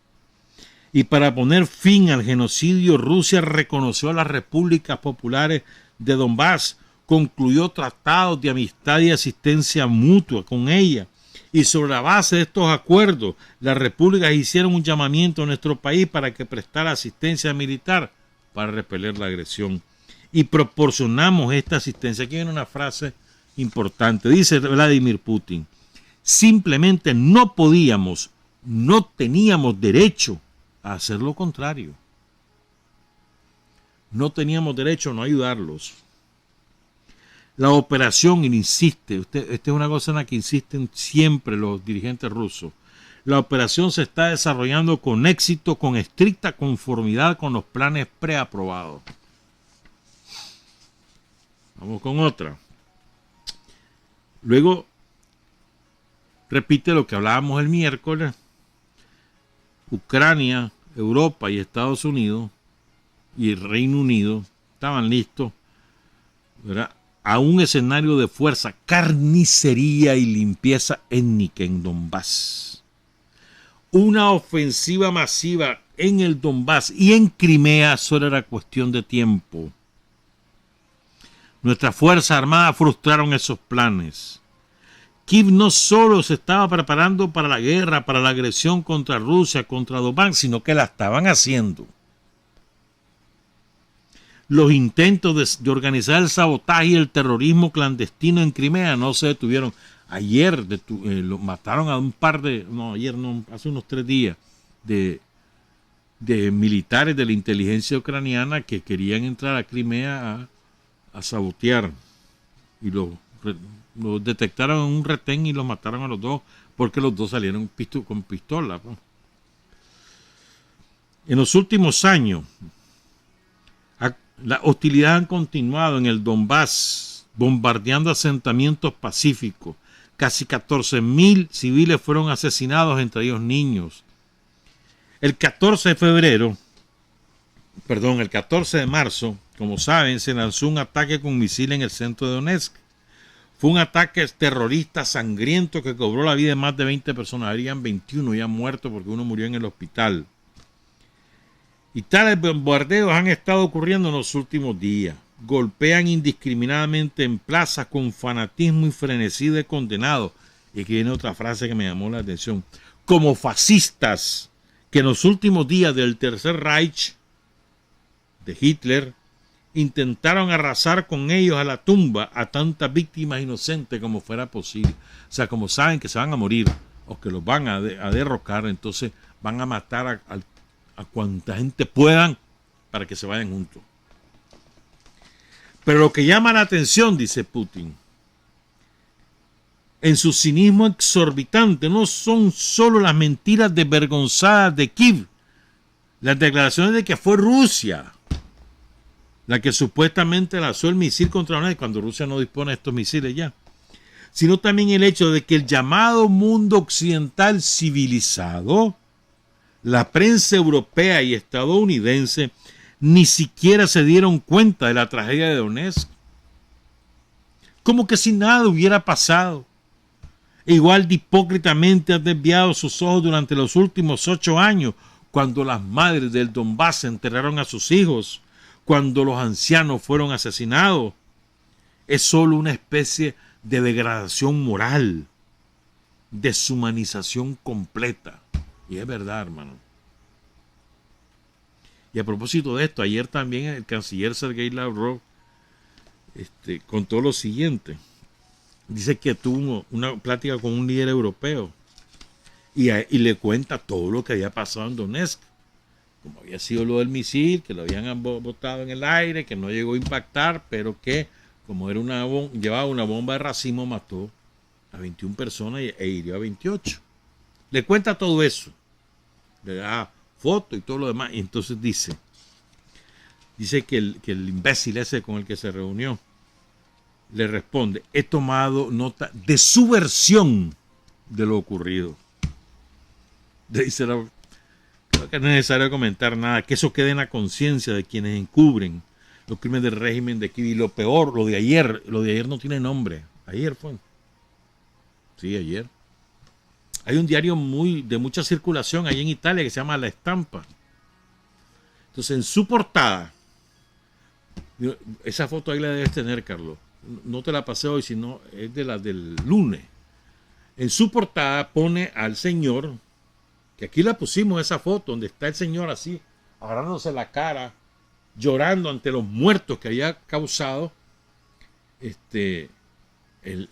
S1: Y para poner fin al genocidio, Rusia reconoció a las repúblicas populares de Donbass, concluyó tratados de amistad y asistencia mutua con ella. Y sobre la base de estos acuerdos, las repúblicas hicieron un llamamiento a nuestro país para que prestara asistencia militar para repeler la agresión. Y proporcionamos esta asistencia. Aquí viene una frase importante. Dice Vladimir Putin: simplemente no podíamos, no teníamos derecho a hacer lo contrario. No teníamos derecho a no ayudarlos. La operación, insiste, esta es una cosa en la que insisten siempre los dirigentes rusos. La operación se está desarrollando con éxito, con estricta conformidad con los planes preaprobados. Vamos con otra. Luego repite lo que hablábamos el miércoles. Ucrania, Europa y Estados Unidos y el Reino Unido estaban listos, ¿verdad?, a un escenario de fuerza, carnicería y limpieza étnica en Donbass. Una ofensiva masiva en el Donbass y en Crimea solo era cuestión de tiempo. Nuestras Fuerzas Armadas frustraron esos planes. Kiev no solo se estaba preparando para la guerra, para la agresión contra Rusia, contra Donbass, sino que la estaban haciendo. los intentos de organizar el sabotaje y el terrorismo clandestino en Crimea no se detuvieron. Ayer lo mataron a un par de, no, ayer no, hace unos 3 días, de militares de la inteligencia ucraniana que querían entrar a Crimea a sabotear. Y los detectaron en un retén y los mataron a los dos, porque los dos salieron con pistola. En los últimos años, las hostilidades han continuado en el Donbass, bombardeando asentamientos pacíficos. Casi 14.000 civiles fueron asesinados, entre ellos niños. El 14 de marzo, como saben, se lanzó un ataque con misil en el centro de Donetsk. Fue un ataque terrorista sangriento que cobró la vida de más de 20 personas. Habrían 21 ya muertos porque uno murió en el hospital. Y tales bombardeos han estado ocurriendo en los últimos días. Golpean indiscriminadamente en plazas con fanatismo y frenesí de condenados. Y aquí viene otra frase que me llamó la atención. Como fascistas que en los últimos días del Tercer Reich de Hitler intentaron arrasar con ellos a la tumba a tantas víctimas inocentes como fuera posible. O sea, como saben que se van a morir o que los van a derrocar, entonces van a matar a cuanta gente puedan para que se vayan juntos. Pero lo que llama la atención, dice Putin, en su cinismo exorbitante, no son solo las mentiras desvergonzadas de Kiev, las declaraciones de que fue Rusia la que supuestamente lanzó el misil contra Donetsk, cuando Rusia no dispone de estos misiles ya, sino también el hecho de que el llamado mundo occidental civilizado, la prensa europea y estadounidense, ni siquiera se dieron cuenta de la tragedia de Donetsk. Como que si nada hubiera pasado. Igual de hipócritamente han desviado sus ojos durante los últimos 8 años, cuando las madres del Donbass enterraron a sus hijos, cuando los ancianos fueron asesinados. Es solo una especie de degradación moral, deshumanización completa. Y es verdad, hermano. Y a propósito de esto, ayer también el canciller Sergei Lavrov contó lo siguiente. Dice que tuvo una plática con un líder europeo y le cuenta todo lo que había pasado en Donetsk. Como había sido lo del misil, que lo habían botado en el aire, que no llegó a impactar, pero que como era llevaba una bomba de racimo, mató a 21 personas e hirió a 28. Le cuenta todo eso. Le da foto y todo lo demás. Y entonces dice que el imbécil ese con el que se reunió le responde: he tomado nota de su versión de lo ocurrido. Le dice: creo que no es necesario comentar nada, que eso quede en la conciencia de quienes encubren los crímenes del régimen de Kiev. Y lo peor, lo de ayer no tiene nombre. Ayer fue. Sí, ayer. Hay un diario de mucha circulación ahí en Italia que se llama La Estampa. Entonces, en su portada, esa foto ahí la debes tener, Carlos. No te la pasé hoy, sino es de la del lunes. En su portada pone al señor, que aquí la pusimos esa foto, donde está el señor así, agarrándose la cara, llorando ante los muertos que había causado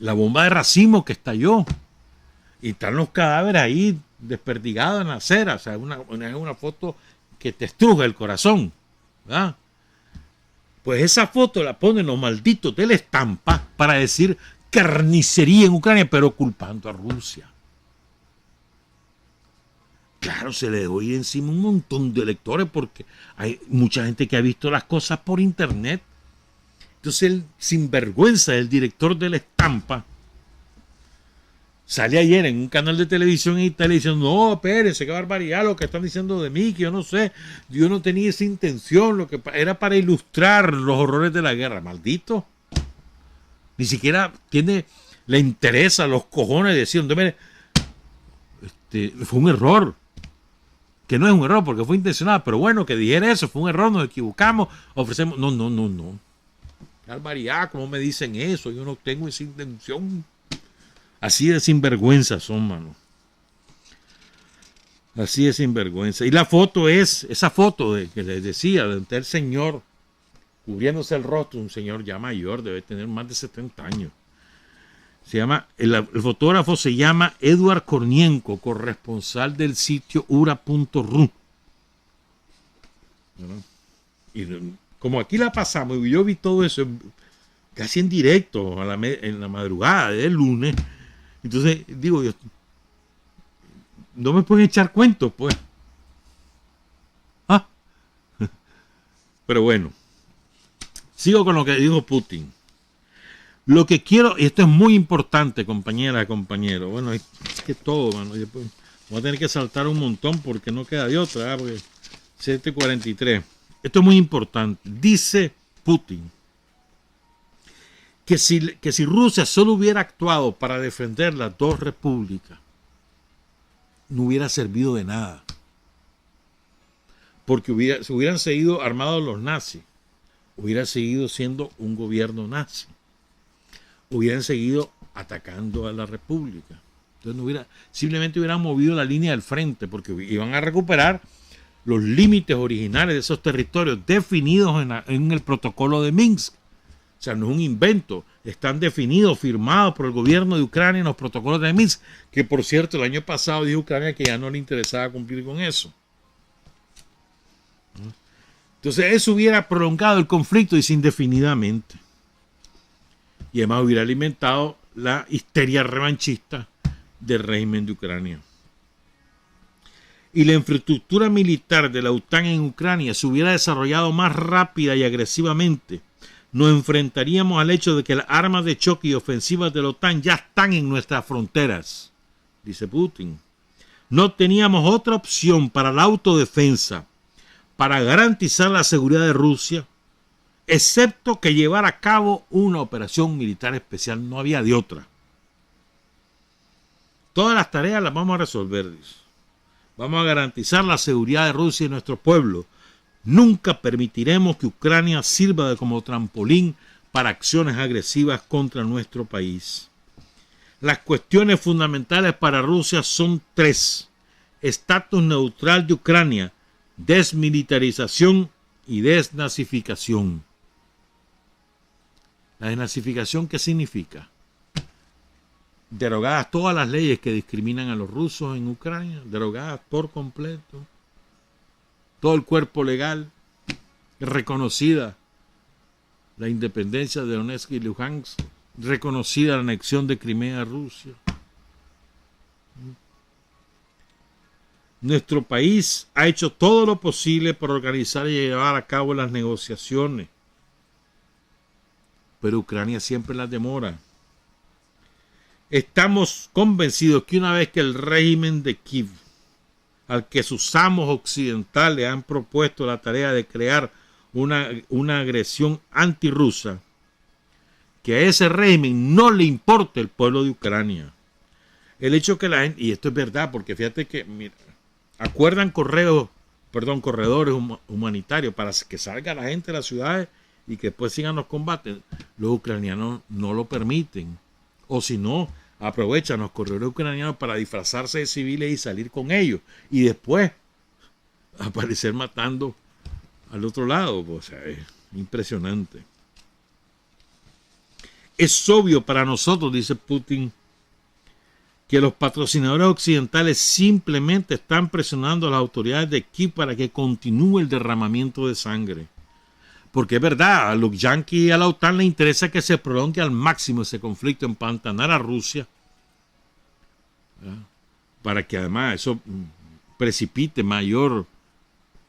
S1: la bomba de racimo que estalló. Y están los cadáveres ahí desperdigados en la acera. O sea, es una foto que te estruja el corazón, ¿verdad? Pues esa foto la ponen los malditos de La Estampa para decir carnicería en Ucrania, pero culpando a Rusia. Claro, se le doy encima un montón de lectores porque hay mucha gente que ha visto las cosas por internet. Entonces el sinvergüenza, el director de La Estampa, sale ayer en un canal de televisión en Italia diciendo: no, espérense, qué barbaridad lo que están diciendo de mí, que yo no sé, yo no tenía esa intención, lo que era para ilustrar los horrores de la guerra. Maldito. Ni siquiera le interesa los cojones de decir: mire, fue un error. Que no es un error porque fue intencional, pero bueno, que dijera eso, fue un error, nos equivocamos, ofrecemos. No. Qué barbaridad, ¿cómo me dicen eso? Yo no tengo esa intención. Así de sinvergüenza son, mano. Así de sinvergüenza. Y la foto es esa foto que les decía, de el señor cubriéndose el rostro, un señor ya mayor, debe tener más de 70 años. Se llama, el fotógrafo se llama Edward Kornienko, corresponsal del sitio ura.ru. Y como aquí la pasamos, yo vi todo eso casi en directo en la madrugada del lunes. Entonces digo yo, no me pueden echar cuentos, pues. Pero bueno, sigo con lo que dijo Putin. Lo que quiero, y esto es muy importante, compañera, compañero. Bueno, es que todo, mano. Voy a tener que saltar un montón porque no queda de otra, porque 7:43. Esto es muy importante. Dice Putin que si Rusia solo hubiera actuado para defender las dos repúblicas, no hubiera servido de nada. Porque se hubieran seguido armados los nazis, hubiera seguido siendo un gobierno nazi, hubieran seguido atacando a la república. Entonces simplemente hubieran movido la línea del frente, porque iban a recuperar los límites originales de esos territorios definidos en el protocolo de Minsk. O sea, no es un invento, están definidos, firmados por el gobierno de Ucrania en los protocolos de Minsk, que por cierto el año pasado dijo Ucrania que ya no le interesaba cumplir con eso. Entonces eso hubiera prolongado el conflicto indefinidamente. Y además hubiera alimentado la histeria revanchista del régimen de Ucrania. Y la infraestructura militar de la OTAN en Ucrania se hubiera desarrollado más rápida y agresivamente, nos enfrentaríamos al hecho de que las armas de choque y ofensivas de la OTAN ya están en nuestras fronteras, dice Putin. No teníamos otra opción para la autodefensa, para garantizar la seguridad de Rusia, excepto que llevar a cabo una operación militar especial. No había de otra. Todas las tareas las vamos a resolver, dice. Vamos a garantizar la seguridad de Rusia y nuestro pueblo. Nunca permitiremos que Ucrania sirva como trampolín para acciones agresivas contra nuestro país. Las cuestiones fundamentales para Rusia son tres: estatus neutral de Ucrania, desmilitarización y desnazificación. ¿La desnazificación qué significa? Derogadas todas las leyes que discriminan a los rusos en Ucrania, derogadas por completo. Todo el cuerpo legal, reconocida la independencia de Donetsk y Luhansk, reconocida la anexión de Crimea a Rusia. Nuestro país ha hecho todo lo posible por organizar y llevar a cabo las negociaciones, pero Ucrania siempre las demora. Estamos convencidos que una vez que el régimen de Kiev, al que sus amos occidentales han propuesto la tarea de crear una agresión antirrusa, que a ese régimen no le importa el pueblo de Ucrania. El hecho que la gente, y esto es verdad, porque fíjate que, mira, acuerdan corredores humanitarios para que salga la gente de las ciudades y que después sigan los combates. Los ucranianos no lo permiten. O si no, aprovechan los corredores ucranianos para disfrazarse de civiles y salir con ellos. Y después aparecer matando al otro lado. O sea, es impresionante. Es obvio para nosotros, dice Putin, que los patrocinadores occidentales simplemente están presionando a las autoridades de Kiev para que continúe el derramamiento de sangre. Porque es verdad, a los yanquis y a la OTAN les interesa que se prolongue al máximo ese conflicto, empantanar a Rusia, ¿verdad? Para que además eso precipite mayor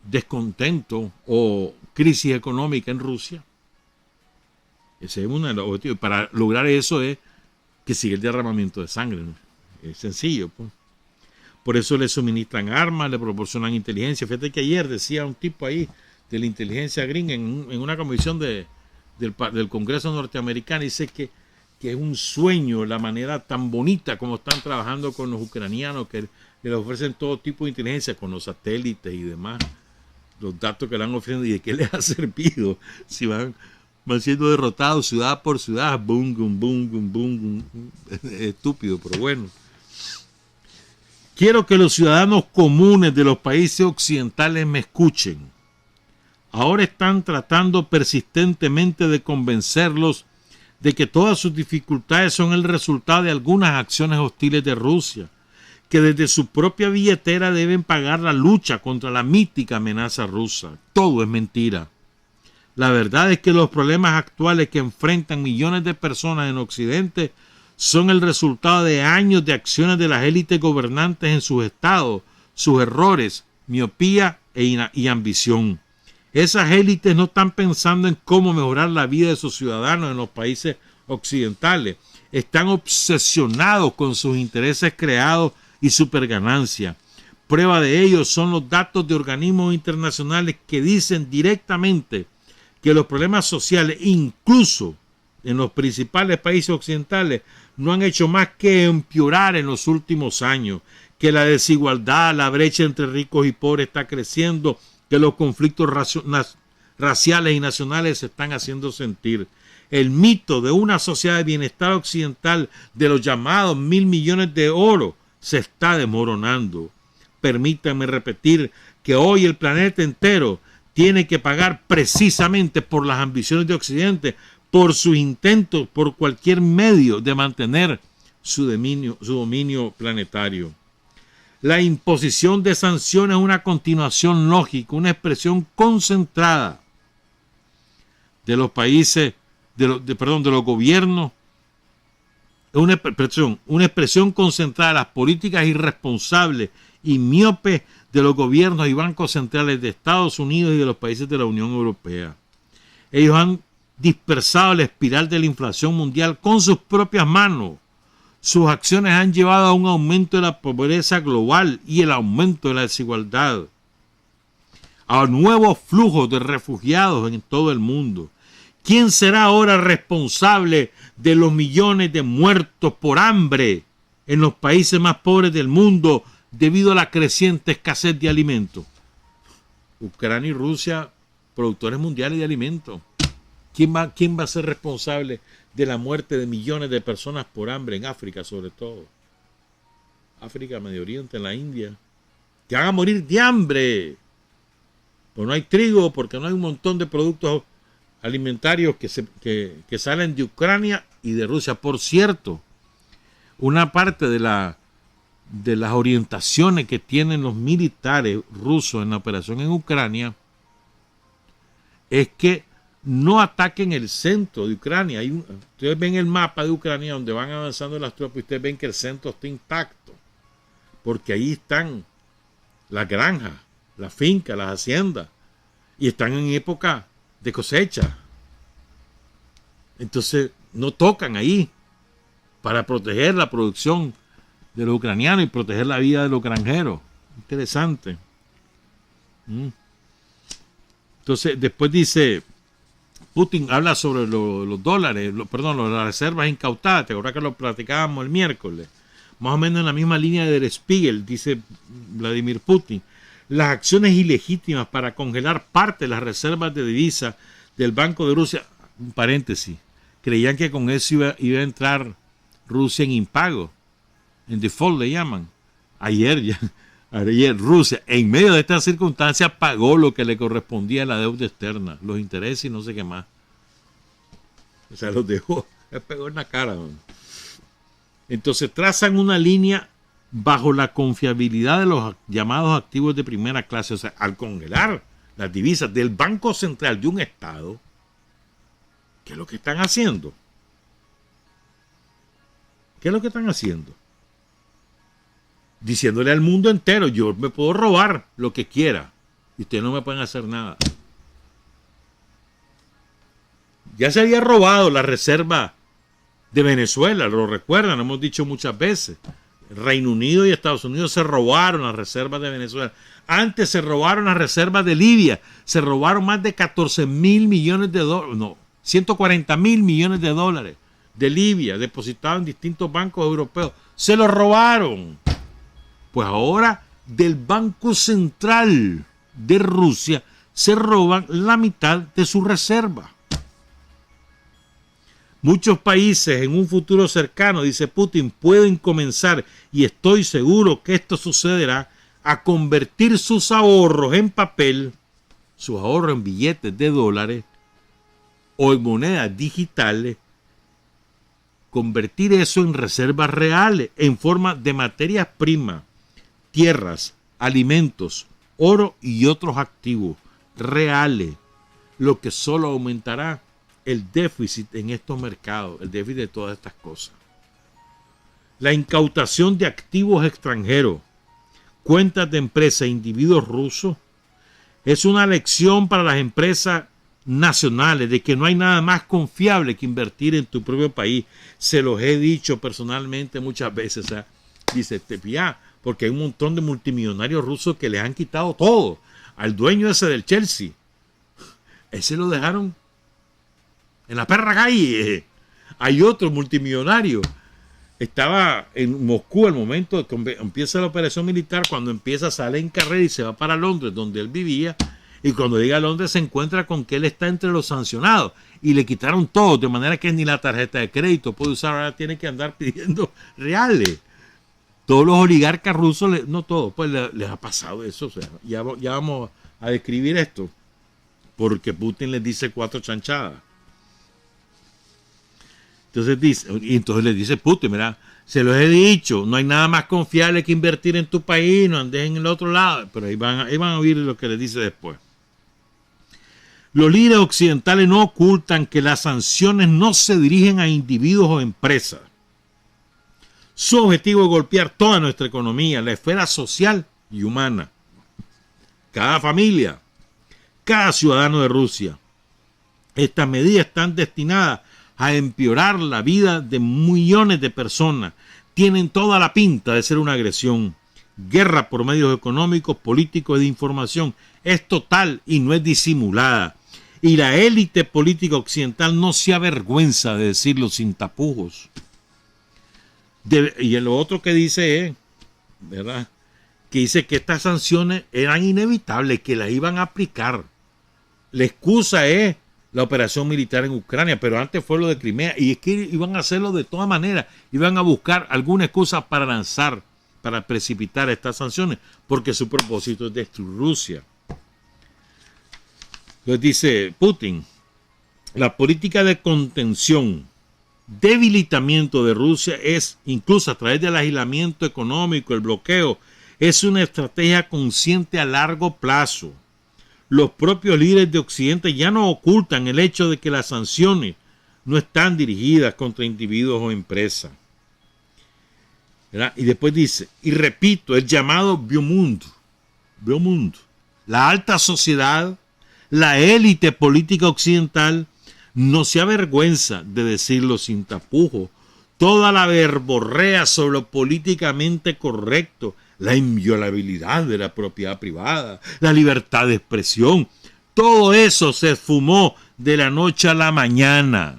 S1: descontento o crisis económica en Rusia. Ese es uno de los objetivos. Para lograr eso es que siga el derramamiento de sangre, ¿no? Es sencillo, pues. Por eso le suministran armas, le proporcionan inteligencia. Fíjate que ayer decía un tipo ahí de la inteligencia gringa en una comisión del Congreso norteamericano, dice que es un sueño la manera tan bonita como están trabajando con los ucranianos, que les ofrecen todo tipo de inteligencia con los satélites y demás, los datos que le han ofrecido y de qué les ha servido si van siendo derrotados ciudad por ciudad. Boom, boom, boom, boom, boom. Estúpido, pero bueno. Quiero que los ciudadanos comunes de los países occidentales me escuchen. ahora están tratando persistentemente de convencerlos de que todas sus dificultades son el resultado de algunas acciones hostiles de Rusia, que desde su propia billetera deben pagar la lucha contra la mítica amenaza rusa. Todo es mentira. La verdad es que los problemas actuales que enfrentan millones de personas en Occidente son el resultado de años de acciones de las élites gobernantes en sus estados, sus errores, miopía y ambición. Esas élites no están pensando en cómo mejorar la vida de sus ciudadanos en los países occidentales. Están obsesionados con sus intereses creados y superganancia. Prueba de ello son los datos de organismos internacionales que dicen directamente que los problemas sociales, incluso en los principales países occidentales, no han hecho más que empeorar en los últimos años, que la desigualdad, la brecha entre ricos y pobres está creciendo, que los conflictos raciales y nacionales se están haciendo sentir. El mito de una sociedad de bienestar occidental de los llamados 1.000 millones de oro se está desmoronando. Permítanme repetir que hoy el planeta entero tiene que pagar precisamente por las ambiciones de Occidente, por sus intentos, por cualquier medio de mantener su dominio planetario. La imposición de sanciones es una continuación lógica, una expresión concentrada de los países, de los gobiernos, una expresión concentrada de las políticas irresponsables y miopes de los gobiernos y bancos centrales de Estados Unidos y de los países de la Unión Europea. Ellos han dispersado la espiral de la inflación mundial con sus propias manos. Sus acciones han llevado a un aumento de la pobreza global y el aumento de la desigualdad, a nuevos flujos de refugiados en todo el mundo. ¿Quién será ahora responsable de los millones de muertos por hambre en los países más pobres del mundo debido a la creciente escasez de alimentos? Ucrania y Rusia, productores mundiales de alimentos. ¿Quién va a ser responsable de la muerte de millones de personas por hambre en África, sobre todo? África, Medio Oriente, en la India. Que van a morir de hambre. Pues no hay trigo, porque no hay un montón de productos alimentarios que salen de Ucrania y de Rusia. Por cierto, una parte de las orientaciones que tienen los militares rusos en la operación en Ucrania es que no ataquen el centro de Ucrania. Ustedes ven el mapa de Ucrania donde van avanzando las tropas y ustedes ven que el centro está intacto, porque ahí están las granjas, las fincas, las haciendas, y están en época de cosecha. Entonces no tocan ahí para proteger la producción de los ucranianos y proteger la vida de los granjeros. Interesante. Entonces después dice, Putin habla sobre los dólares, las reservas incautadas. ¿Te acuerdas que lo platicábamos el miércoles? Más o menos en la misma línea de Der Spiegel, dice Vladimir Putin. Las acciones ilegítimas para congelar parte de las reservas de divisa del Banco de Rusia, un paréntesis, creían que con eso iba a entrar Rusia en impago, en default le llaman. Ayer Rusia, en medio de estas circunstancias, pagó lo que le correspondía a la deuda externa, los intereses y no sé qué más. O sea, los dejó, le pegó en la cara. Entonces trazan una línea bajo la confiabilidad de los llamados activos de primera clase. O sea, al congelar las divisas del Banco Central de un Estado, ¿qué es lo que están haciendo? ¿Qué es lo que están haciendo? Diciéndole al mundo entero, yo me puedo robar lo que quiera y ustedes no me pueden hacer nada. Ya se había robado la reserva de Venezuela, lo recuerdan, lo hemos dicho muchas veces. Reino Unido y Estados Unidos se robaron las reservas de Venezuela. Antes se robaron las reservas de Libia. Se robaron más de 14.000 millones de dólares. No, 140.000 millones de dólares de Libia, depositados en distintos bancos europeos. Se los robaron. Pues ahora del Banco Central de Rusia se roban la mitad de su reserva. Muchos países en un futuro cercano, dice Putin, pueden comenzar, y estoy seguro que esto sucederá, a convertir sus ahorros en papel sus ahorros en billetes de dólares o en monedas digitales, convertir eso en reservas reales en forma de materias primas, tierras, alimentos, oro y otros activos reales, lo que solo aumentará el déficit en estos mercados, el déficit de todas estas cosas. La incautación de activos extranjeros, cuentas de empresas e individuos rusos es una lección para las empresas nacionales de que no hay nada más confiable que invertir en tu propio país. Se los he dicho personalmente muchas veces. O sea, dice, porque hay un montón de multimillonarios rusos que les han quitado todo. Al dueño ese del Chelsea, ese lo dejaron en la perra calle. Hay otro multimillonario. Estaba en Moscú al momento de que empieza la operación militar, cuando empieza sale en carrera y se va para Londres, donde él vivía, y cuando llega a Londres se encuentra con que él está entre los sancionados y le quitaron todo, de manera que ni la tarjeta de crédito puede usar, ahora tiene que andar pidiendo reales. Todos los oligarcas rusos, no todos, pues les ha pasado eso. O sea, ya vamos a describir esto, porque Putin les dice 4 chanchadas. Entonces le dice Putin, mira, se los he dicho, no hay nada más confiable que invertir en tu país, no andes en el otro lado. Pero ahí van a oír lo que le dice después. Los líderes occidentales no ocultan que las sanciones no se dirigen a individuos o empresas. Su objetivo es golpear toda nuestra economía, la esfera social y humana. Cada familia, cada ciudadano de Rusia. Estas medidas están destinadas a empeorar la vida de millones de personas. Tienen toda la pinta de ser una agresión. Guerra por medios económicos, políticos y de información es total y no es disimulada. Y la élite política occidental no se avergüenza de decirlo sin tapujos. Y lo otro que dice es, ¿verdad?, que dice que estas sanciones eran inevitables, que las iban a aplicar. La excusa es la operación militar en Ucrania, pero antes fue lo de Crimea, y es que iban a hacerlo de todas maneras, iban a buscar alguna excusa para precipitar estas sanciones, porque su propósito es destruir Rusia. Entonces dice Putin, la política de contención, debilitamiento de Rusia es, incluso a través del aislamiento económico, el bloqueo, es una estrategia consciente a largo plazo. Los propios líderes de Occidente ya no ocultan el hecho de que las sanciones no están dirigidas contra individuos o empresas. ¿Verdad? Y después dice, y repito, el llamado Biomundo, la alta sociedad, la élite política occidental, no se avergüenza de decirlo sin tapujos. Toda la verborrea sobre lo políticamente correcto, la inviolabilidad de la propiedad privada, la libertad de expresión, todo eso se esfumó de la noche a la mañana.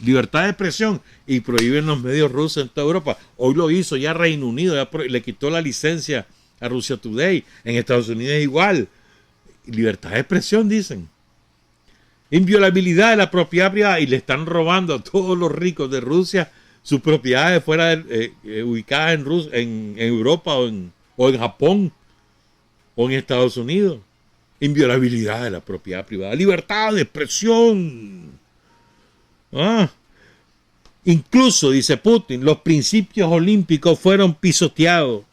S1: Libertad de expresión, y prohíben los medios rusos en toda Europa. Hoy lo hizo ya Reino Unido, le quitó la licencia a Russia Today. En Estados Unidos es igual. Libertad de expresión, dicen. Inviolabilidad de la propiedad privada, y le están robando a todos los ricos de Rusia sus propiedades fuera ubicadas en Europa o en Japón o en Estados Unidos. Inviolabilidad de la propiedad privada, libertad de expresión. Incluso, dice Putin, los principios olímpicos fueron pisoteados.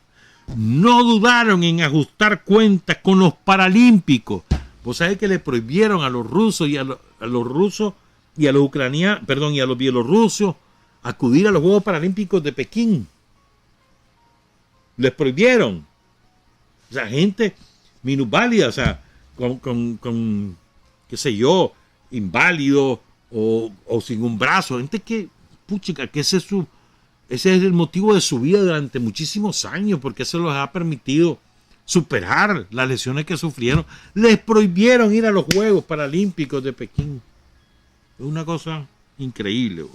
S1: No dudaron en ajustar cuentas con los paralímpicos. Vos sabés que le prohibieron a los rusos y a los rusos y a los ucranianos, y a los bielorrusos acudir a los Juegos Paralímpicos de Pekín. Les prohibieron. O sea, gente minusválida, o sea, con qué sé yo, inválido o sin un brazo. Gente que, puchica, que ese es el motivo de su vida durante muchísimos años, porque eso les ha permitido superar las lesiones que sufrieron. Les prohibieron ir a los Juegos Paralímpicos de Pekín. Es una cosa increíble,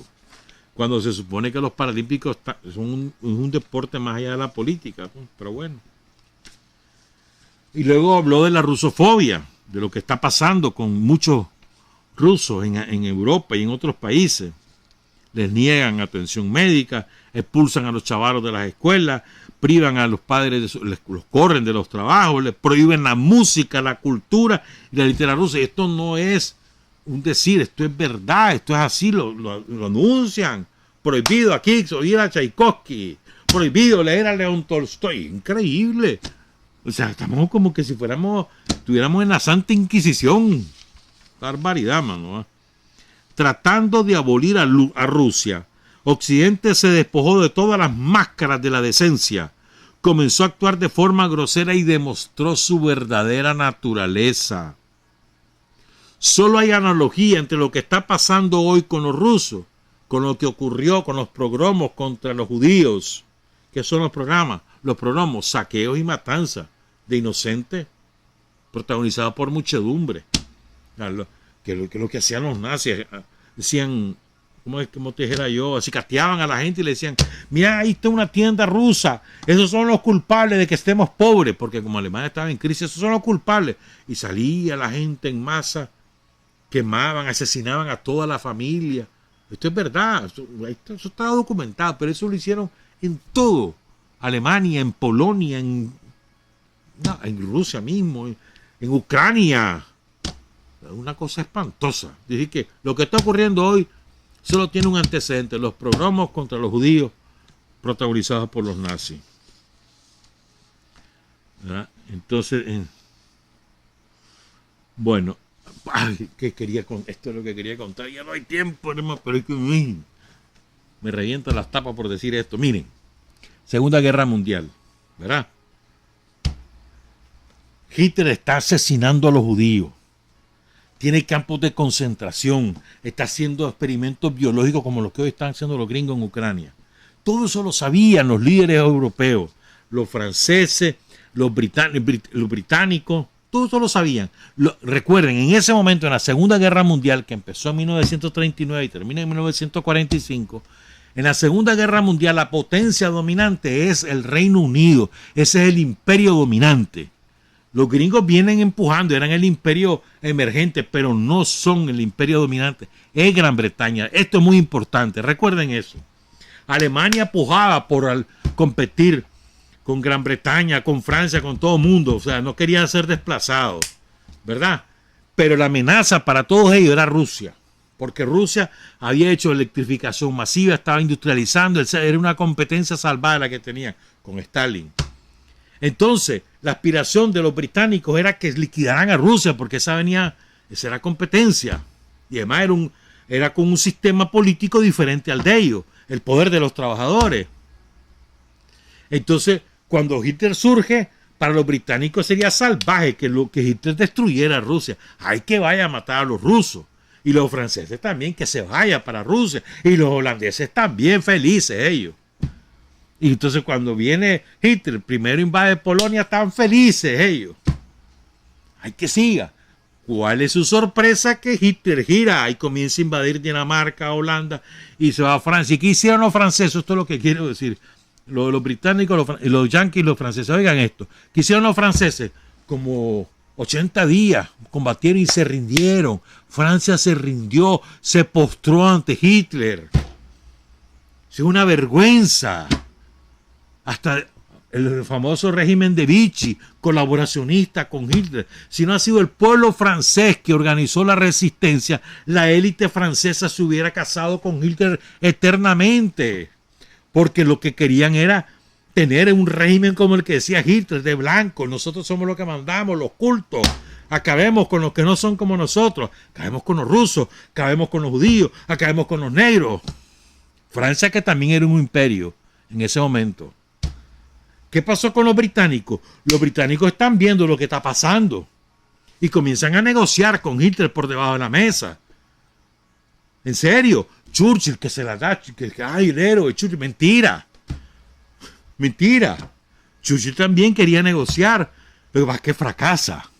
S1: cuando se supone que los paralímpicos son un deporte más allá de la política, pero bueno. Y luego habló de la rusofobia, de lo que está pasando con muchos rusos en Europa y en otros países. Les niegan atención médica, expulsan a los chavalos de las escuelas, privan a los padres, los corren de los trabajos, les prohíben la música, la cultura y la literatura rusa. Y esto no es un decir, esto es verdad, esto es así, lo anuncian. Prohibido aquí oír a Tchaikovsky, prohibido leer a León Tolstoy. Increíble. O sea, estamos como que si estuviéramos en la Santa Inquisición. Barbaridad, mano. Tratando de abolir a Rusia, Occidente se despojó de todas las máscaras de la decencia, comenzó a actuar de forma grosera y demostró su verdadera naturaleza. Solo hay analogía entre lo que está pasando hoy con los rusos, con lo que ocurrió con los pogromos contra los judíos. ¿Qué son los programas? Los pogromos, saqueos y matanzas de inocentes, protagonizados por muchedumbre. Que lo que hacían los nazis, decían, como te dijera yo, así casteaban a la gente y le decían, mira, ahí está una tienda rusa, esos son los culpables de que estemos pobres, porque como Alemania estaba en crisis, esos son los culpables. Y salía la gente en masa, quemaban, asesinaban a toda la familia. Esto es verdad, eso está documentado, pero eso lo hicieron en todo. Alemania, en Polonia, en Rusia mismo, en Ucrania. Una cosa espantosa. Decir que lo que está ocurriendo hoy solo tiene un antecedente, los pogromos contra los judíos protagonizados por los nazis. ¿Verdad? Entonces, bueno, esto es lo que quería contar. Ya no hay tiempo, hermano, pero es que me revienta las tapas por decir esto. Miren, Segunda Guerra Mundial, ¿verdad? Hitler está asesinando a los judíos. Tiene campos de concentración, está haciendo experimentos biológicos como los que hoy están haciendo los gringos en Ucrania. Todo eso lo sabían los líderes europeos, los franceses, los británicos, todo eso lo sabían. Recuerden, en ese momento, en la Segunda Guerra Mundial, que empezó en 1939 y termina en 1945, en la Segunda Guerra Mundial la potencia dominante es el Reino Unido, ese es el imperio dominante. Los gringos vienen empujando, eran el imperio emergente, pero no son el imperio dominante. Es Gran Bretaña. Esto es muy importante. Recuerden eso. Alemania pujaba por competir con Gran Bretaña, con Francia, con todo el mundo. O sea, no querían ser desplazados, ¿verdad? Pero la amenaza para todos ellos era Rusia. Porque Rusia había hecho electrificación masiva, estaba industrializando. Era una competencia salvaje la que tenían con Stalin. Entonces, la aspiración de los británicos era que liquidaran a Rusia, porque esa era competencia. Y además era con un sistema político diferente al de ellos, el poder de los trabajadores. Entonces, cuando Hitler surge, para los británicos sería salvaje que Hitler destruyera a Rusia. Hay que vaya a matar a los rusos. Y los franceses también, que se vaya para Rusia. Y los holandeses también, felices ellos. Y entonces cuando viene Hitler, primero invade Polonia, están felices ellos. Hay que siga. ¿Cuál es su sorpresa? Que Hitler gira y comienza a invadir Dinamarca, Holanda y se va a Francia. ¿Y qué hicieron los franceses? Esto es lo que quiero decir. Los británicos, los yanquis y los franceses. Oigan esto. ¿Qué hicieron los franceses? Como 80 días combatieron y se rindieron. Francia se rindió, se postró ante Hitler. Es una vergüenza. Hasta el famoso régimen de Vichy, colaboracionista con Hitler. Si no ha sido el pueblo francés que organizó la resistencia, la élite francesa se hubiera casado con Hitler eternamente. Porque lo que querían era tener un régimen como el que decía Hitler, de blanco. Nosotros somos los que mandamos, los cultos. Acabemos con los que no son como nosotros. Acabemos con los rusos, acabemos con los judíos, acabemos con los negros. Francia, que también era un imperio en ese momento. ¿Qué pasó con los británicos? Los británicos están viendo lo que está pasando y comienzan a negociar con Hitler por debajo de la mesa. En serio, Churchill, que se la da, ay, el héroe, Churchill, mentira. Mentira. Churchill también quería negociar, pero es que fracasa.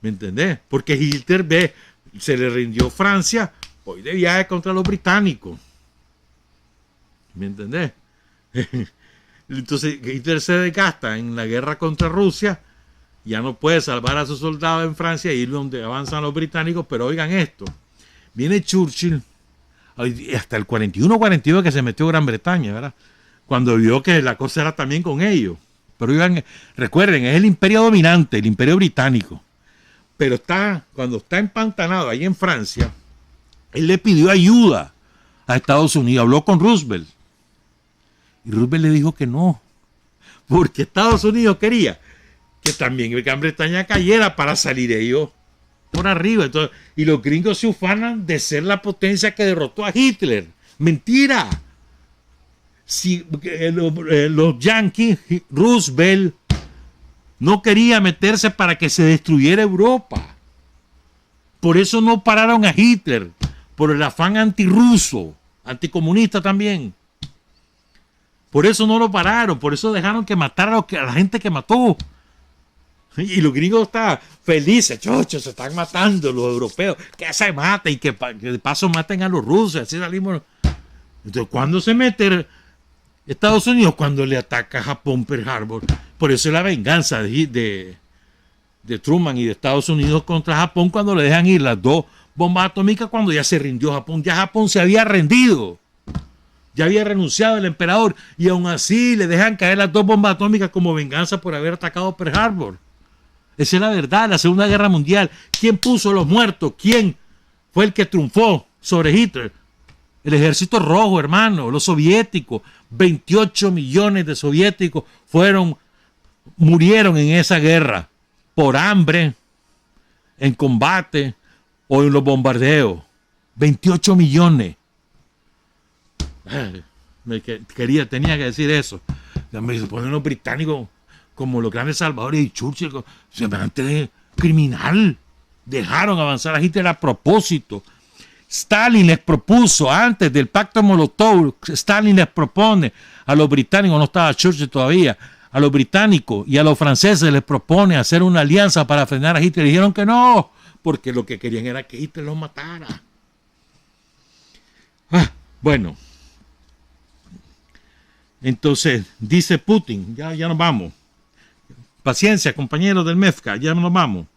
S1: ¿Me entendés? Porque Hitler se le rindió Francia, hoy de viaje contra los británicos. ¿Me entendés? Entonces Hitler se desgasta en la guerra contra Rusia, ya no puede salvar a sus soldados en Francia y ir donde avanzan los británicos, pero oigan esto, viene Churchill, hasta el 41-42 que se metió Gran Bretaña, ¿verdad? cuando vio que la cosa era también con ellos. Pero recuerden, es el imperio dominante, el imperio británico. Pero cuando está empantanado ahí en Francia, él le pidió ayuda a Estados Unidos, habló con Roosevelt. Y Roosevelt le dijo que no, porque Estados Unidos quería que también Gran Bretaña cayera para salir ellos por arriba. Entonces, y los gringos se ufanan de ser la potencia que derrotó a Hitler. Mentira. Si los yanquis, Roosevelt no quería meterse para que se destruyera Europa. Por eso no pararon a Hitler, por el afán antirruso, anticomunista también. Por eso no lo pararon, por eso dejaron que matara a la gente que mató. Y los gringos están felices, chocho, se están matando los europeos, que se maten y que de paso maten a los rusos, así salimos. Entonces, ¿cuándo se mete Estados Unidos? Cuando le ataca a Japón Pearl Harbor. Por eso es la venganza de Truman y de Estados Unidos contra Japón, cuando le dejan ir las 2 bombas atómicas, cuando ya se rindió Japón. Ya Japón se había rendido, ya había renunciado el emperador, y aún así le dejan caer las 2 bombas atómicas como venganza por haber atacado Pearl Harbor. Esa es la verdad, la Segunda Guerra Mundial. ¿Quién puso los muertos? ¿Quién fue el que triunfó sobre Hitler? El Ejército Rojo, hermano, los soviéticos. 28 millones de soviéticos murieron en esa guerra por hambre, en combate o en los bombardeos. 28 millones. Tenía que decir eso. Me ponen los británicos como los grandes salvadores, y Churchill, semejante criminal. Dejaron avanzar a Hitler a propósito. Stalin les propuso, antes del pacto Molotov, Stalin les propone a los británicos, no estaba Churchill todavía, a los británicos y a los franceses les propone hacer una alianza para frenar a Hitler. Dijeron que no, porque lo que querían era que Hitler los matara. Bueno, entonces dice Putin, ya nos vamos. Paciencia, compañeros del MEFCA, ya nos vamos.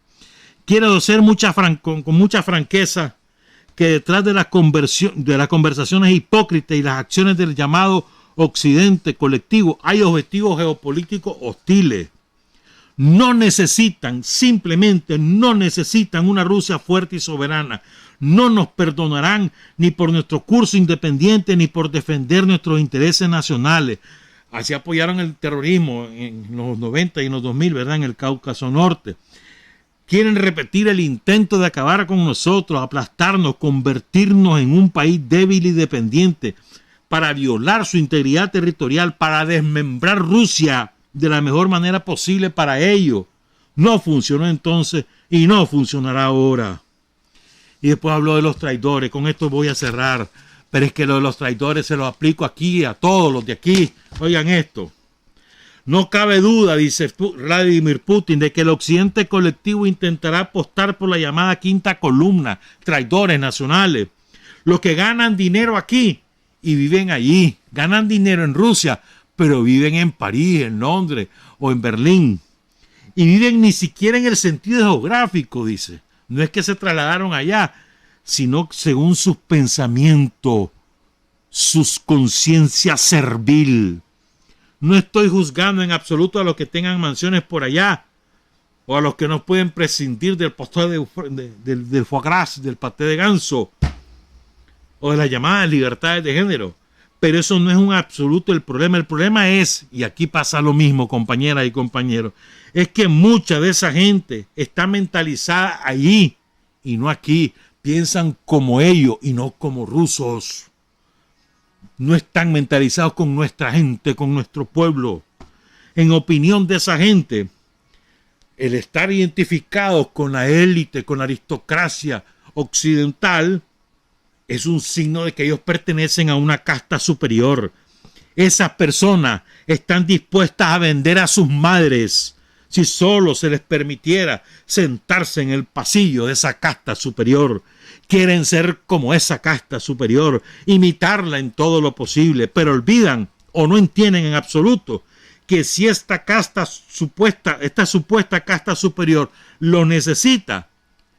S1: Quiero decir con mucha franqueza que detrás de las conversaciones hipócritas y las acciones del llamado Occidente colectivo hay objetivos geopolíticos hostiles. Simplemente no necesitan una Rusia fuerte y soberana. No nos perdonarán ni por nuestro curso independiente ni por defender nuestros intereses nacionales. Así apoyaron el terrorismo en los 90 y en los 2000, ¿verdad? En el Cáucaso Norte. Quieren repetir el intento de acabar con nosotros, aplastarnos, convertirnos en un país débil y dependiente, para violar su integridad territorial, para desmembrar Rusia de la mejor manera posible para ellos. No funcionó entonces y no funcionará ahora. Y después habló de los traidores. Con esto voy a cerrar. Pero es que lo de los traidores se lo aplico aquí a todos los de aquí. Oigan esto. No cabe duda, dice Vladimir Putin, de que el occidente colectivo intentará apostar por la llamada quinta columna, traidores nacionales. Los que ganan dinero aquí y viven allí, ganan dinero en Rusia, pero viven en París, en Londres o en Berlín. Y viven ni siquiera en el sentido geográfico, dice. No es que se trasladaron allá, sino según sus pensamientos, sus conciencias servil. No estoy juzgando en absoluto a los que tengan mansiones por allá, o a los que no pueden prescindir del postre del foie gras, del paté de ganso, o de las llamadas libertades de género. Pero eso no es un absoluto el problema. El problema es, y aquí pasa lo mismo, compañeras y compañeros, es que mucha de esa gente está mentalizada allí y no aquí. Piensan como ellos y no como rusos. No están mentalizados con nuestra gente, con nuestro pueblo. En opinión de esa gente, el estar identificados con la élite, con la aristocracia occidental, es un signo de que ellos pertenecen a una casta superior. Esas personas están dispuestas a vender a sus madres si solo se les permitiera sentarse en el pasillo de esa casta superior. Quieren ser como esa casta superior, imitarla en todo lo posible, pero olvidan o no entienden en absoluto que si esta supuesta casta superior lo necesita,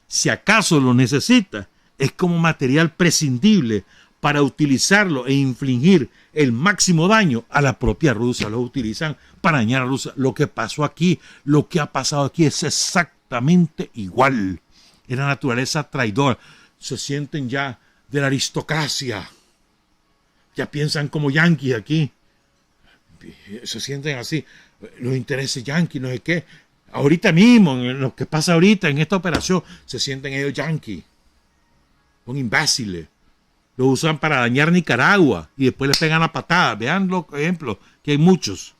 S1: si acaso lo necesita, es como material prescindible para utilizarlo e infligir el máximo daño a la propia Rusia. Lo utilizan para dañar a Rusia. Lo que pasó aquí, lo que ha pasado aquí es exactamente igual. Es la naturaleza traidora. Se sienten ya de la aristocracia. Ya piensan como yanquis aquí. Se sienten así. Los intereses yanquis, no sé qué. Ahorita mismo, en lo que pasa ahorita en esta operación, se sienten ellos yanquis. Son imbéciles. Lo usan para dañar Nicaragua y después le pegan la patada. Vean los ejemplos, que hay muchos.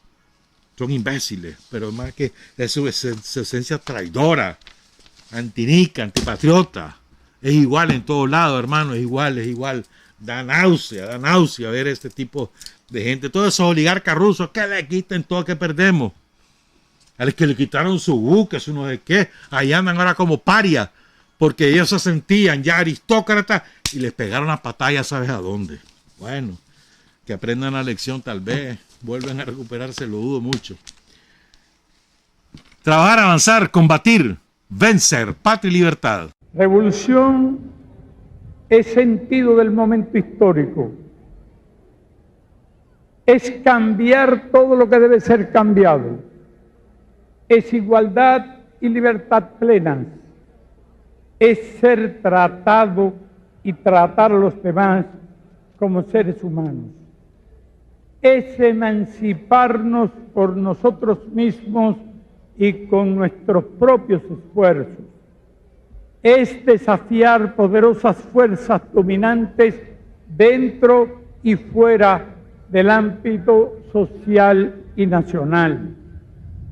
S1: Son imbéciles, pero más que eso es su esencia traidora, antinica, antipatriota. Es igual en todos lados, hermano, es igual. Da náusea ver este tipo de gente. Todos esos oligarcas rusos que le quiten todo que perdemos. A los que le quitaron su buque, su no sé qué, ahí andan ahora como parias, porque ellos se sentían ya aristócratas y les pegaron la patada, ya sabes a dónde. Bueno, que aprendan la lección, tal vez vuelven a recuperarse, lo dudo mucho. Trabajar, avanzar, combatir, vencer, patria y libertad.
S5: Revolución es sentido del momento histórico. Es cambiar todo lo que debe ser cambiado. Es igualdad y libertad plenas. Es ser tratado y tratar a los demás como seres humanos. Es emanciparnos por nosotros mismos y con nuestros propios esfuerzos. Es desafiar poderosas fuerzas dominantes dentro y fuera del ámbito social y nacional.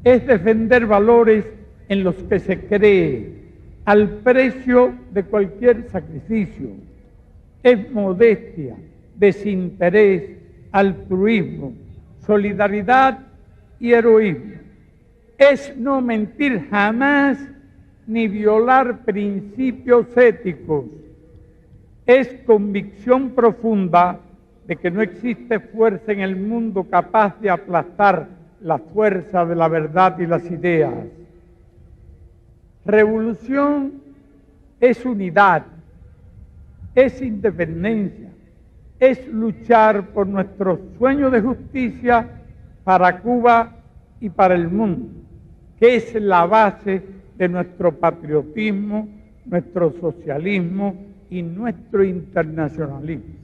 S5: Es defender valores en los que se cree al precio de cualquier sacrificio. Es modestia, desinterés, altruismo, solidaridad y heroísmo. Es no mentir jamás ni violar principios éticos. Es convicción profunda de que no existe fuerza en el mundo capaz de aplastar la fuerza de la verdad y las ideas. Revolución es unidad, es independencia, es luchar por nuestro sueño de justicia para Cuba y para el mundo, que es la base de nuestro patriotismo, nuestro socialismo y nuestro internacionalismo.